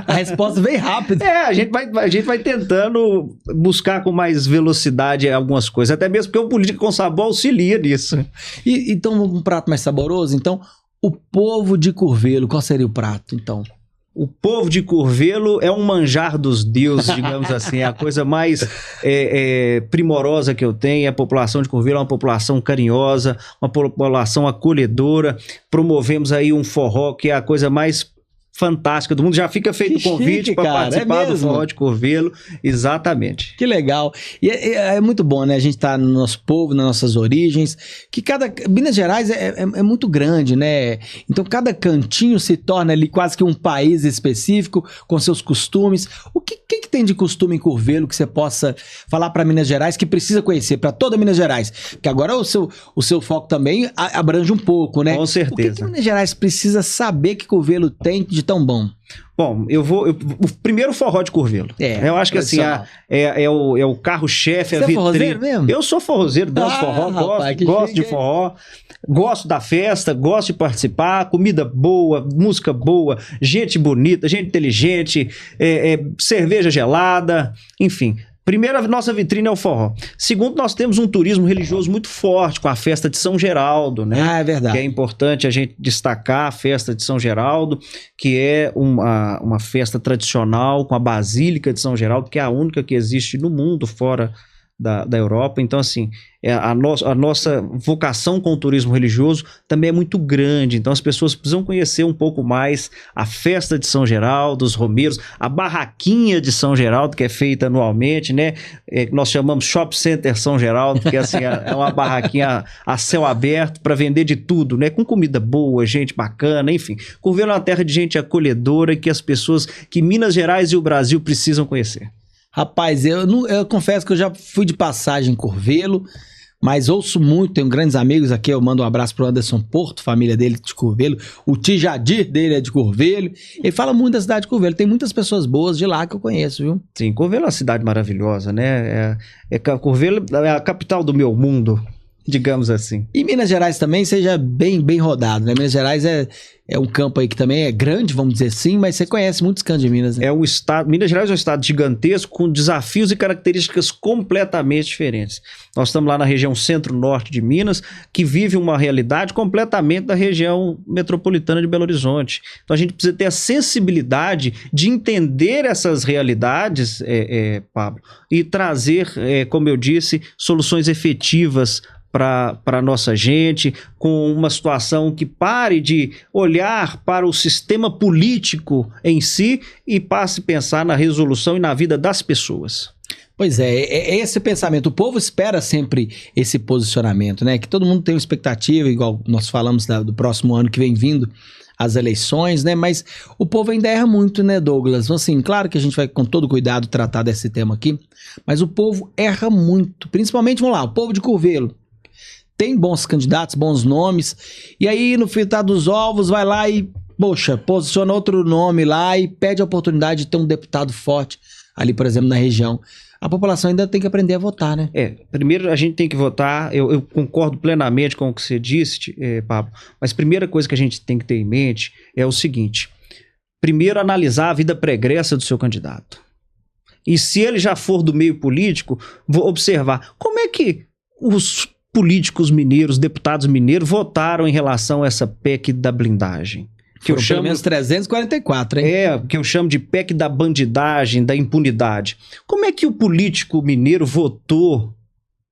A resposta veio rápido. A gente vai tentando buscar com mais velocidade algumas coisas, até mesmo porque o Política com Sabor auxilia nisso. E então, um prato mais saboroso? Então, o povo de Curvelo, qual seria o prato, então? O povo de Curvelo é um manjar dos deuses, digamos assim, é a coisa mais primorosa que eu tenho. A população de Curvelo é uma população carinhosa, uma população acolhedora. Promovemos aí um forró que é a coisa mais fantástica do mundo. Já fica feito o convite para participar do forró de Curvelo. Exatamente. Que legal. E é muito bom, né? A gente tá no nosso povo, nas nossas origens, que Minas Gerais é muito grande, né? Então cada cantinho se torna ali quase que um país específico, com seus costumes. O que tem de costume em Curvelo que você possa falar para Minas Gerais, que precisa conhecer, para toda Minas Gerais? Porque agora o seu foco também abrange um pouco, né? Com certeza. O que Minas Gerais precisa saber que Curvelo tem de tão bom? Bom, o primeiro forró de Curvelo. Eu acho que assim, é o carro-chefe, a vitrine. Você é forrozeiro mesmo? Eu sou forrozeiro, danço forró, rapaz, gosto de forró, gosto da festa, gosto de participar, comida boa, música boa, gente bonita, gente inteligente, cerveja gelada, enfim. Primeiro, a nossa vitrine é o forró. Segundo, nós temos um turismo religioso muito forte, com a festa de São Geraldo, né? É verdade. Que é importante a gente destacar a festa de São Geraldo, que é uma festa tradicional com a Basílica de São Geraldo, que é a única que existe no mundo fora da Europa. Então, assim, a nossa vocação com o turismo religioso também é muito grande. Então, as pessoas precisam conhecer um pouco mais a festa de São Geraldo, os romeiros, a barraquinha de São Geraldo, que é feita anualmente, né? Nós chamamos Shop Center São Geraldo, porque assim, é uma barraquinha a céu aberto para vender de tudo, né? Com comida boa, gente bacana, enfim. Curvelo é uma terra de gente acolhedora que as pessoas, que Minas Gerais e o Brasil precisam conhecer. Rapaz, eu confesso que eu já fui de passagem em Curvelo, mas ouço muito, tenho grandes amigos aqui, eu mando um abraço pro Anderson Porto, família dele de Curvelo, o Tijadir dele é de Curvelo, ele fala muito da cidade de Curvelo, tem muitas pessoas boas de lá que eu conheço, viu? Sim, Curvelo é uma cidade maravilhosa, né? Curvelo é a capital do meu mundo, digamos assim. E Minas Gerais também seja bem rodado, né? Minas Gerais é um campo aí que também é grande, vamos dizer assim, mas você conhece muitos cantos de Minas, né? Minas Gerais é um estado gigantesco, com desafios e características completamente diferentes. Nós estamos lá na região centro-norte de Minas, que vive uma realidade completamente da região metropolitana de Belo Horizonte. Então a gente precisa ter a sensibilidade de entender essas realidades, Pablo, e trazer, como eu disse, soluções efetivas para a nossa gente, com uma situação que pare de olhar para o sistema político em si e passe a pensar na resolução e na vida das pessoas. Pois é esse pensamento. O povo espera sempre esse posicionamento, né? Que todo mundo tem uma expectativa, igual nós falamos do próximo ano que vem vindo, as eleições, né? Mas o povo ainda erra muito, né, Douglas? Então, assim, claro que a gente vai com todo cuidado tratar desse tema aqui, mas o povo erra muito, principalmente, vamos lá, o povo de Curvelo. Tem bons candidatos, bons nomes, e aí no fritar dos ovos vai lá e, poxa, posiciona outro nome lá e pede a oportunidade de ter um deputado forte ali, por exemplo, na região. A população ainda tem que aprender a votar, né? Primeiro a gente tem que votar, eu concordo plenamente com o que você disse, Pablo, mas a primeira coisa que a gente tem que ter em mente é o seguinte: primeiro analisar a vida pregressa do seu candidato. E se ele já for do meio político, vou observar como é que os políticos mineiros, deputados mineiros, votaram em relação a essa PEC da blindagem. Que eu chamo pelo menos 344, hein? Que eu chamo de PEC da bandidagem, da impunidade. Como é que o político mineiro votou,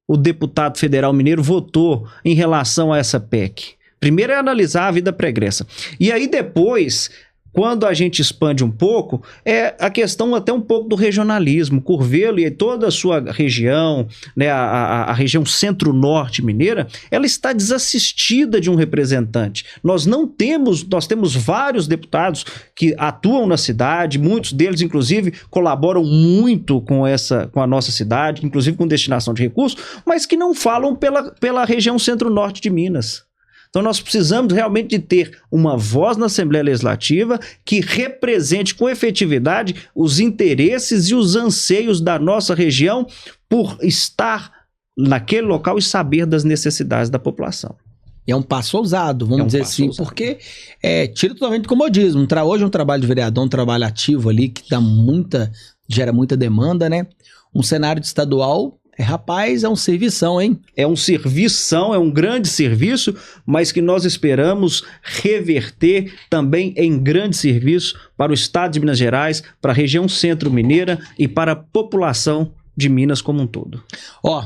o deputado federal mineiro votou em relação a essa PEC? Primeiro é analisar a vida pregressa. E aí depois, quando a gente expande um pouco, é a questão até um pouco do regionalismo. Curvelo e toda a sua região, né, a região centro-norte mineira, ela está desassistida de um representante. Nós temos vários deputados que atuam na cidade, muitos deles, inclusive, colaboram muito com a nossa cidade, inclusive com destinação de recursos, mas que não falam pela região centro-norte de Minas. Então nós precisamos realmente de ter uma voz na Assembleia Legislativa que represente com efetividade os interesses e os anseios da nossa região por estar naquele local e saber das necessidades da população. E é um passo ousado, vamos dizer assim, ousado. Porque tira totalmente do comodismo. Hoje é um trabalho de vereador, um trabalho ativo ali que gera muita demanda, né? Um cenário estadual... Rapaz, é um servição, hein? É um servição, é um grande serviço, mas que nós esperamos reverter também em grande serviço para o estado de Minas Gerais, para a região centro-mineira e para a população de Minas como um todo.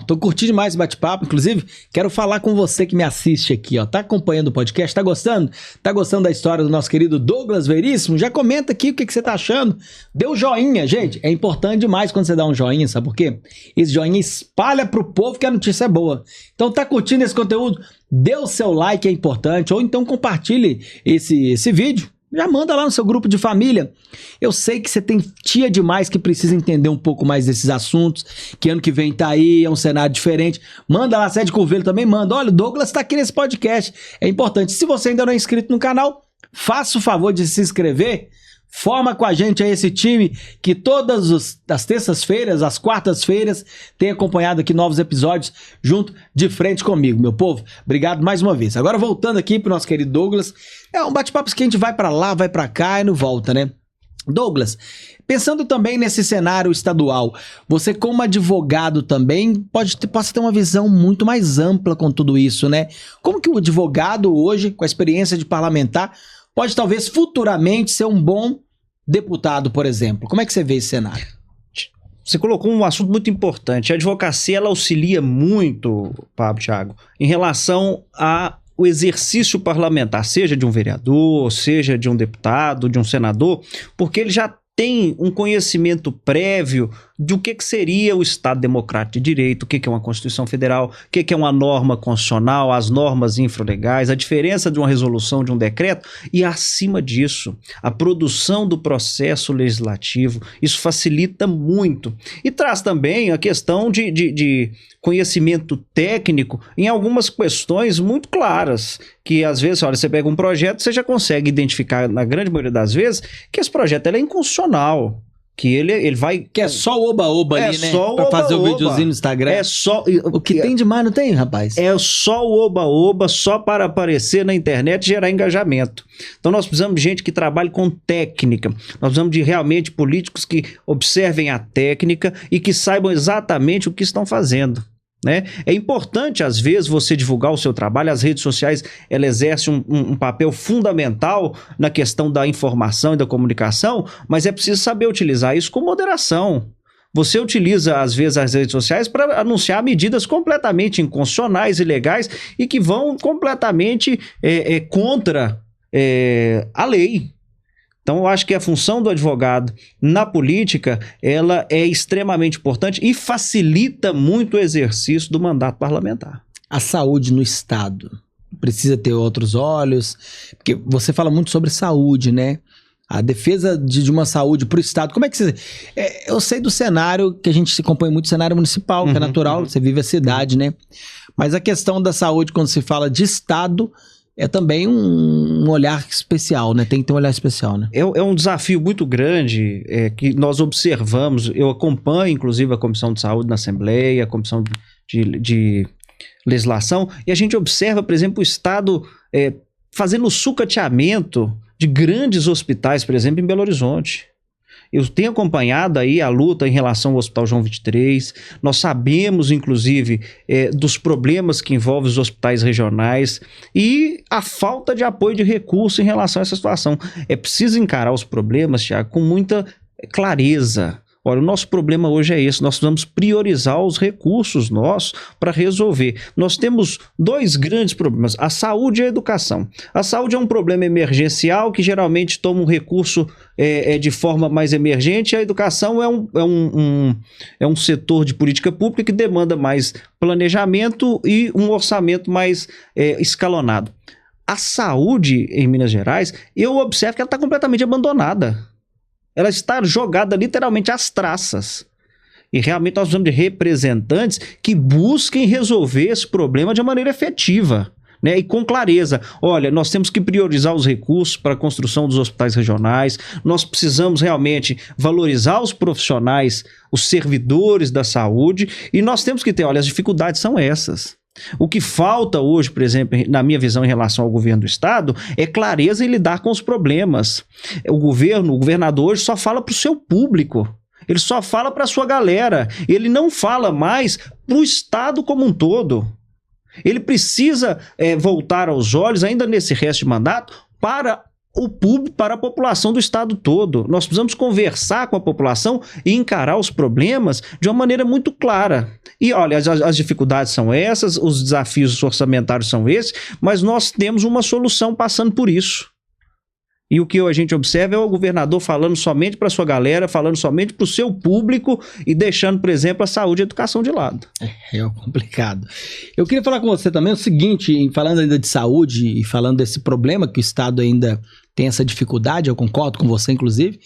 Tô curtindo demais esse bate-papo, inclusive quero falar com você que me assiste aqui, tá acompanhando o podcast, tá gostando? Tá gostando da história do nosso querido Douglas Veríssimo? Já comenta aqui o que você tá achando, dê um joinha, gente, é importante demais quando você dá um joinha, sabe por quê? Esse joinha espalha pro povo que a notícia é boa. Então tá curtindo esse conteúdo? Dê o seu like, é importante, ou então compartilhe esse vídeo. Já manda lá no seu grupo de família. Eu sei que você tem tia demais que precisa entender um pouco mais desses assuntos, que ano que vem tá aí, é um cenário diferente. Manda lá, Sede Curvelo também manda. Olha, o Douglas tá aqui nesse podcast. É importante. Se você ainda não é inscrito no canal, faça o favor de se inscrever. Forma com a gente aí esse time que todas as terças-feiras, as quartas-feiras, tem acompanhado aqui novos episódios junto de frente comigo, meu povo. Obrigado mais uma vez. Agora voltando aqui pro nosso querido Douglas, é um bate-papo que a gente vai pra lá, vai pra cá e não volta, né? Douglas, pensando também nesse cenário estadual, você como advogado também possa ter uma visão muito mais ampla com tudo isso, né? Como que o advogado hoje, com a experiência de parlamentar, pode talvez futuramente ser um bom deputado, por exemplo? Como é que você vê esse cenário? Você colocou um assunto muito importante. A advocacia ela auxilia muito, Pablo, Thiago, em relação ao exercício parlamentar, seja de um vereador, seja de um deputado, de um senador, porque ele já tem um conhecimento prévio do que seria o Estado Democrático de Direito, o que é uma Constituição Federal, o que é uma norma constitucional, as normas infralegais, a diferença de uma resolução, de um decreto e, acima disso, a produção do processo legislativo. Isso facilita muito. E traz também a questão de conhecimento técnico em algumas questões muito claras, que às vezes, olha, você pega um projeto, você já consegue identificar, na grande maioria das vezes, que esse projeto ele é inconstitucional. Que ele vai... Que é só o oba-oba ali, né? Só pra fazer o oba-oba. videozinho no Instagram. É só... O que tem demais não tem, rapaz? É só o oba-oba, só para aparecer na internet e gerar engajamento. Então nós precisamos de gente que trabalhe com técnica. Nós precisamos de realmente políticos que observem a técnica e que saibam exatamente o que estão fazendo. Né? É importante, às vezes, você divulgar o seu trabalho. As redes sociais elas exercem um papel fundamental na questão da informação e da comunicação, mas é preciso saber utilizar isso com moderação. Você utiliza, às vezes, as redes sociais para anunciar medidas completamente inconstitucionais, ilegais e que vão completamente contra a lei. Então, eu acho que a função do advogado na política, ela é extremamente importante e facilita muito o exercício do mandato parlamentar. A saúde no Estado. precisa ter outros olhos? Porque você fala muito sobre saúde, né? A defesa de uma saúde para o Estado. Como é que você... eu sei do cenário, que a gente se compõe muito cenário municipal, que é natural, você vive a cidade, né? Mas a questão da saúde, quando se fala de Estado, é também um olhar especial, né? Tem que ter um olhar especial, né? É um desafio muito grande que nós observamos. Eu acompanho, inclusive, a Comissão de Saúde na Assembleia, a Comissão de Legislação, e a gente observa, por exemplo, o Estado fazendo o sucateamento de grandes hospitais, por exemplo, em Belo Horizonte. Eu tenho acompanhado aí a luta em relação ao Hospital João 23, nós sabemos, inclusive, dos problemas que envolvem os hospitais regionais e a falta de apoio de recursos em relação a essa situação. É preciso encarar os problemas, Thiago, com muita clareza. Olha, o nosso problema hoje é esse, nós precisamos priorizar os recursos nossos para resolver. Nós temos dois grandes problemas, a saúde e a educação. A saúde é um problema emergencial que geralmente toma um recurso de forma mais emergente, a educação é um setor de política pública que demanda mais planejamento e um orçamento mais escalonado. A saúde em Minas Gerais, eu observo que ela está completamente abandonada. Ela está jogada literalmente às traças. E realmente nós precisamos de representantes que busquem resolver esse problema de maneira efetiva, né? E com clareza. Olha, nós temos que priorizar os recursos para a construção dos hospitais regionais, nós precisamos realmente valorizar os profissionais, os servidores da saúde, e nós temos que ter, olha, as dificuldades são essas. O que falta hoje, por exemplo, na minha visão em relação ao governo do Estado, é clareza em lidar com os problemas. O governador hoje só fala para o seu público, ele só fala para a sua galera, ele não fala mais para o Estado como um todo. Ele precisa voltar aos olhos, ainda nesse resto de mandato, para o público, para a população do estado todo. Nós precisamos conversar com a população e encarar os problemas de uma maneira muito clara. E olha, as dificuldades são essas, os desafios orçamentários são esses, mas nós temos uma solução passando por isso. E o que a gente observa é o governador falando somente para a sua galera, falando somente para o seu público e deixando, por exemplo, a saúde e a educação de lado. É complicado. Eu queria falar com você também o seguinte, falando ainda de saúde e falando desse problema que o Estado ainda tem essa dificuldade, eu concordo com você, inclusive.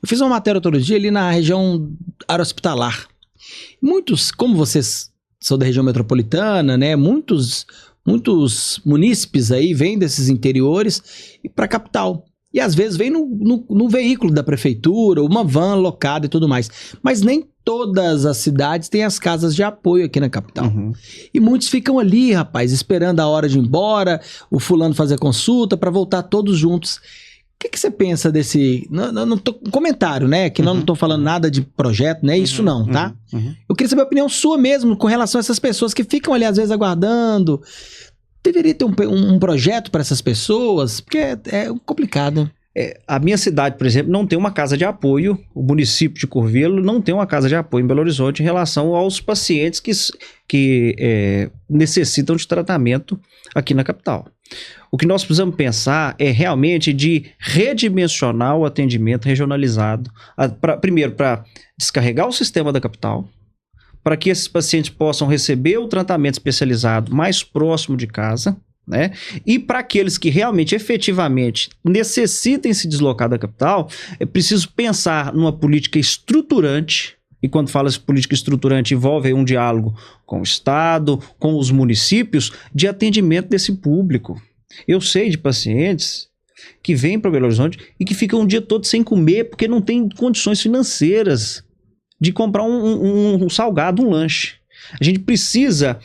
Eu fiz uma matéria outro dia ali na região hospitalar. Muitos, como vocês são da região metropolitana, né? Muitos munícipes aí vêm desses interiores para a capital. E às vezes vem no veículo da prefeitura, uma van locada e tudo mais. Mas nem todas as cidades têm as casas de apoio aqui na capital. Uhum. E muitos ficam ali, rapaz, esperando a hora de ir embora, o fulano fazer consulta para voltar todos juntos. O que você pensa desse... comentário, né? Que não estou falando nada de projeto, né? Isso não, tá? Eu queria saber a opinião sua mesmo com relação a essas pessoas que ficam ali às vezes aguardando... Deveria ter um projeto para essas pessoas, porque é complicado. A minha cidade, por exemplo, não tem uma casa de apoio, o município de Curvelo não tem uma casa de apoio em Belo Horizonte em relação aos pacientes que necessitam de tratamento aqui na capital. O que nós precisamos pensar é realmente de redimensionar o atendimento regionalizado, primeiro para descarregar o sistema da capital, para que esses pacientes possam receber o tratamento especializado mais próximo de casa, né? E para aqueles que realmente, efetivamente, necessitem se deslocar da capital, é preciso pensar numa política estruturante, e quando fala de política estruturante, envolve um diálogo com o Estado, com os municípios, de atendimento desse público. Eu sei de pacientes que vêm para Belo Horizonte e que ficam um dia todo sem comer porque não tem condições financeiras de comprar um salgado, um lanche. A gente precisa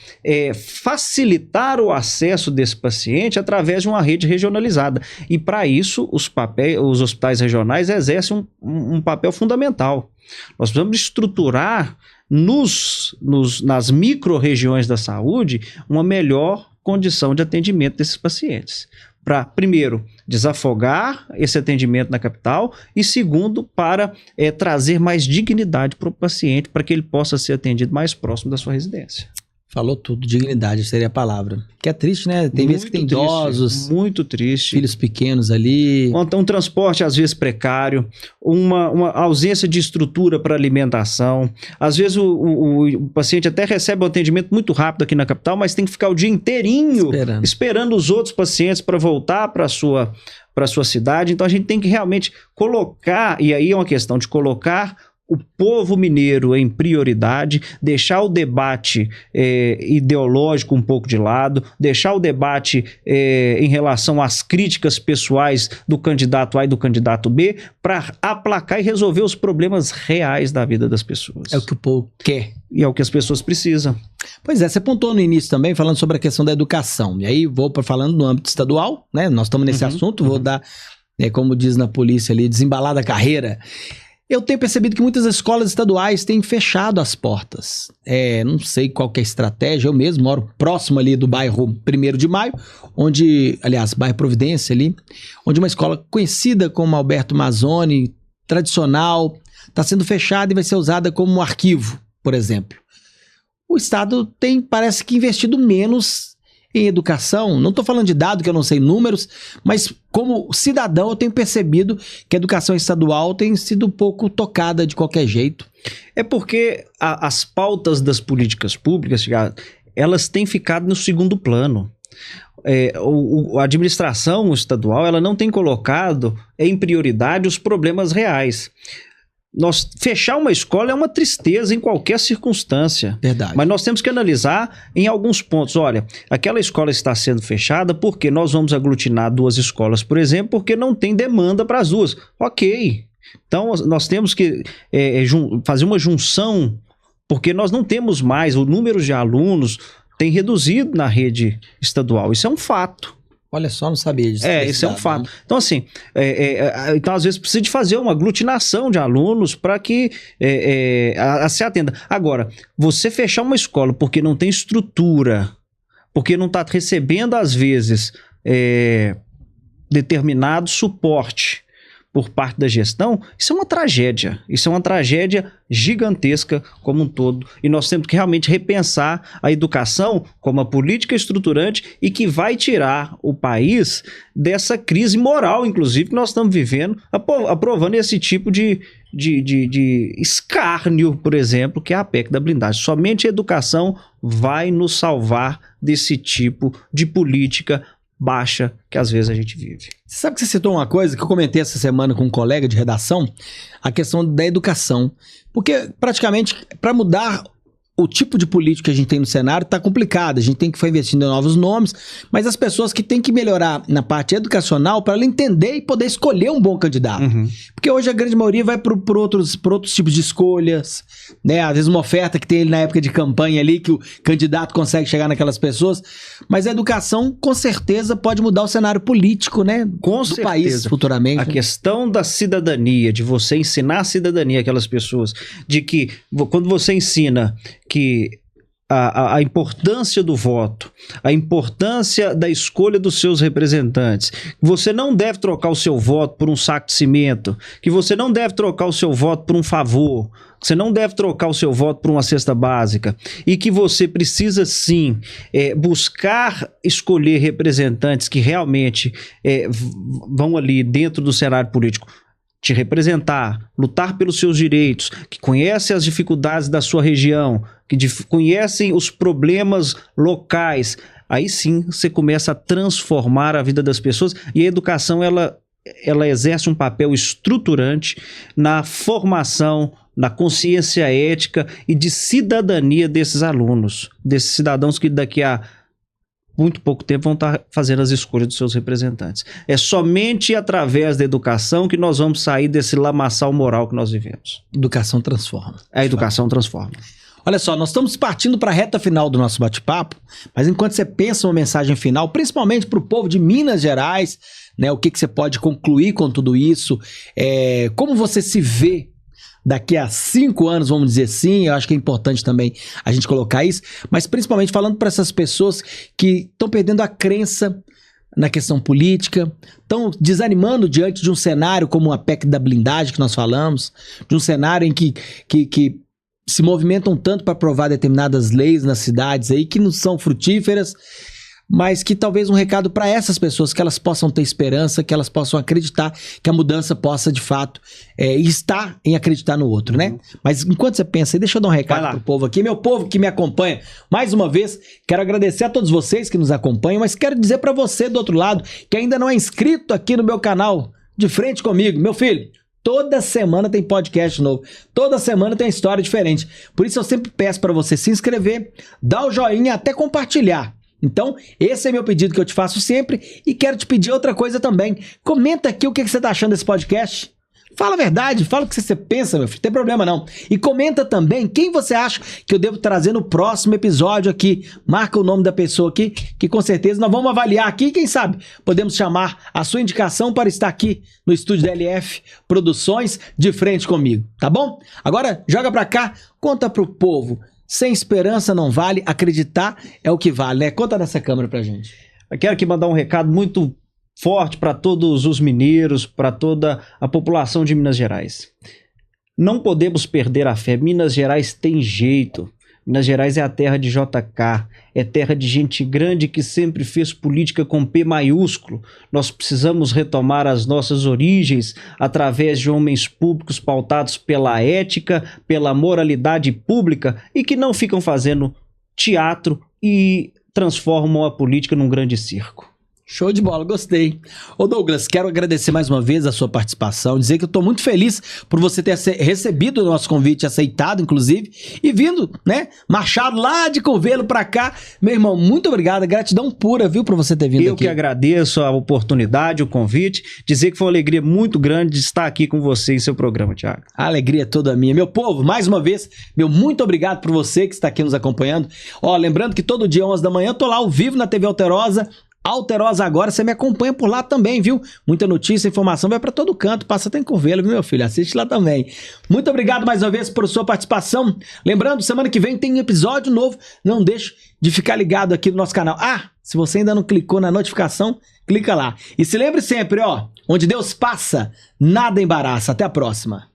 facilitar o acesso desse paciente através de uma rede regionalizada. E para isso, os hospitais regionais exercem um papel fundamental. Nós precisamos estruturar nas micro-regiões da saúde uma melhor condição de atendimento desses pacientes. Para, primeiro, desafogar esse atendimento na capital e, segundo, para trazer mais dignidade para o paciente, para que ele possa ser atendido mais próximo da sua residência. Falou tudo, dignidade seria a palavra. Que é triste, né? Tem vezes que tem idosos, muito triste, filhos pequenos ali. Um transporte às vezes precário, uma ausência de estrutura para alimentação. Às vezes o paciente até recebe um atendimento muito rápido aqui na capital, mas tem que ficar o dia inteirinho esperando os outros pacientes para voltar para a sua cidade. Então a gente tem que realmente colocar, e aí é uma questão de colocar o povo mineiro em prioridade, deixar o debate ideológico um pouco de lado, deixar o debate em relação às críticas pessoais do candidato A e do candidato B, para aplacar e resolver os problemas reais da vida das pessoas. É o que o povo quer. E é o que as pessoas precisam. Pois é, você apontou no início também, falando sobre a questão da educação. E aí vou falando no âmbito estadual, né? Nós estamos nesse assunto, vou dar, como diz na polícia ali, desembalar da carreira. Eu tenho percebido que muitas escolas estaduais têm fechado as portas. Não sei qual que é a estratégia, eu mesmo moro próximo ali do bairro 1º de Maio, bairro Providência ali, onde uma escola conhecida como Alberto Mazzoni, tradicional, está sendo fechada e vai ser usada como um arquivo, por exemplo. O Estado tem, parece que, investido menos em educação. Não estou falando de dado, que eu não sei números, mas como cidadão eu tenho percebido que a educação estadual tem sido um pouco tocada de qualquer jeito. É porque as pautas das políticas públicas, elas têm ficado no segundo plano. A administração estadual, ela não tem colocado em prioridade os problemas reais. Fechar uma escola é uma tristeza em qualquer circunstância. Verdade. Mas nós temos que analisar em alguns pontos. Olha, aquela escola está sendo fechada porque nós vamos aglutinar 2 escolas, por exemplo, porque não tem demanda para as 2. Ok. Então, nós temos que fazer uma junção, porque nós não temos mais, o número de alunos tem reduzido na rede estadual. Isso é um fato. Olha só, não sabia disso. Isso é um fato. Né? Então, assim, então às vezes precisa de fazer uma aglutinação de alunos para que se atenda. Agora, você fechar uma escola porque não tem estrutura, porque não está recebendo, às vezes, determinado suporte por parte da gestão, isso é uma tragédia. Isso é uma tragédia gigantesca como um todo. E nós temos que realmente repensar a educação como uma política estruturante e que vai tirar o país dessa crise moral, inclusive, que nós estamos vivendo, aprovando esse tipo de escárnio, por exemplo, que é a PEC da blindagem. Somente a educação vai nos salvar desse tipo de política baixa que às vezes a gente vive. Você sabe que você citou uma coisa que eu comentei essa semana com um colega de redação, a questão da educação. Porque praticamente para mudar o tipo de político que a gente tem no cenário está complicado. A gente tem que ir investindo em novos nomes, mas as pessoas que têm que melhorar na parte educacional para ela entender e poder escolher um bom candidato. Porque hoje a grande maioria vai por outros tipos de escolhas, né? Às vezes uma oferta que tem na época de campanha ali, que o candidato consegue chegar naquelas pessoas. Mas a educação, com certeza, pode mudar o cenário político, né? Do país futuramente. A questão da cidadania, de você ensinar a cidadania àquelas pessoas, de que quando você ensina que a importância do voto, a importância da escolha dos seus representantes, que você não deve trocar o seu voto por um saco de cimento, que você não deve trocar o seu voto por um favor, que você não deve trocar o seu voto por uma cesta básica, e que você precisa sim buscar escolher representantes que realmente vão ali dentro do cenário político te representar, lutar pelos seus direitos, que conhecem as dificuldades da sua região, que conhecem os problemas locais, aí sim você começa a transformar a vida das pessoas. E a educação ela exerce um papel estruturante na formação, na consciência ética e de cidadania desses alunos, desses cidadãos que daqui a muito pouco tempo vão estar fazendo as escolhas dos seus representantes. É somente através da educação que nós vamos sair desse lamaçal moral que nós vivemos. Educação transforma. A educação transforma. Olha só, nós estamos partindo para a reta final do nosso bate-papo, mas enquanto você pensa uma mensagem final, principalmente para o povo de Minas Gerais, né, o que você pode concluir com tudo isso, como você se vê daqui a 5 anos, vamos dizer assim, eu acho que é importante também a gente colocar isso, mas principalmente falando para essas pessoas que estão perdendo a crença na questão política, estão desanimando diante de um cenário como a PEC da blindagem que nós falamos, de um cenário em que se movimentam tanto para aprovar determinadas leis nas cidades aí que não são frutíferas, mas que talvez um recado para essas pessoas, que elas possam ter esperança, que elas possam acreditar que a mudança possa de fato estar em acreditar no outro, né? Mas enquanto você pensa aí, deixa eu dar um recado pro povo aqui, meu povo que me acompanha. Mais uma vez, quero agradecer a todos vocês que nos acompanham, mas quero dizer para você do outro lado, que ainda não é inscrito aqui no meu canal, De Frente Comigo, meu filho, toda semana tem podcast novo, toda semana tem história diferente. Por isso eu sempre peço para você se inscrever, dar o joinha, até compartilhar. Então, esse é meu pedido que eu te faço sempre e quero te pedir outra coisa também. Comenta aqui o que você tá achando desse podcast. Fala a verdade, fala o que você pensa, meu filho, não tem problema não. E comenta também quem você acha que eu devo trazer no próximo episódio aqui. Marca o nome da pessoa aqui, que com certeza nós vamos avaliar aqui. Quem sabe podemos chamar a sua indicação para estar aqui no estúdio da LF Produções De Frente Comigo, tá bom? Agora joga pra cá, conta pro povo. Sem esperança não vale, acreditar é o que vale, né? Conta nessa câmera pra gente. Eu quero aqui mandar um recado muito forte para todos os mineiros, para toda a população de Minas Gerais. Não podemos perder a fé. Minas Gerais tem jeito. Minas Gerais é a terra de JK, é terra de gente grande que sempre fez política com P maiúsculo. Nós precisamos retomar as nossas origens através de homens públicos pautados pela ética, pela moralidade pública e que não ficam fazendo teatro e transformam a política num grande circo. Show de bola, gostei. Ô Douglas, quero agradecer mais uma vez a sua participação, dizer que eu tô muito feliz por você ter recebido o nosso convite, aceitado inclusive, e vindo, né, marchado lá de Curvelo pra cá. Meu irmão, muito obrigado, gratidão pura, viu, por você ter vindo aqui. Eu que agradeço a oportunidade, o convite, dizer que foi uma alegria muito grande de estar aqui com você em seu programa, Thiago. A alegria é toda minha. Meu povo, mais uma vez, meu muito obrigado por você que está aqui nos acompanhando. Ó, lembrando que todo dia, 11 da manhã, eu tô lá ao vivo na TV Alterosa. Alterosa Agora, você me acompanha por lá também, viu? Muita notícia, informação, vai pra todo canto, passa até em Curvelo, viu, meu filho? Assiste lá também. Muito obrigado mais uma vez por sua participação. Lembrando, semana que vem tem um episódio novo, não deixe de ficar ligado aqui no nosso canal. Ah, se você ainda não clicou na notificação, clica lá. E se lembre sempre, ó, onde Deus passa, nada embaraça. Até a próxima.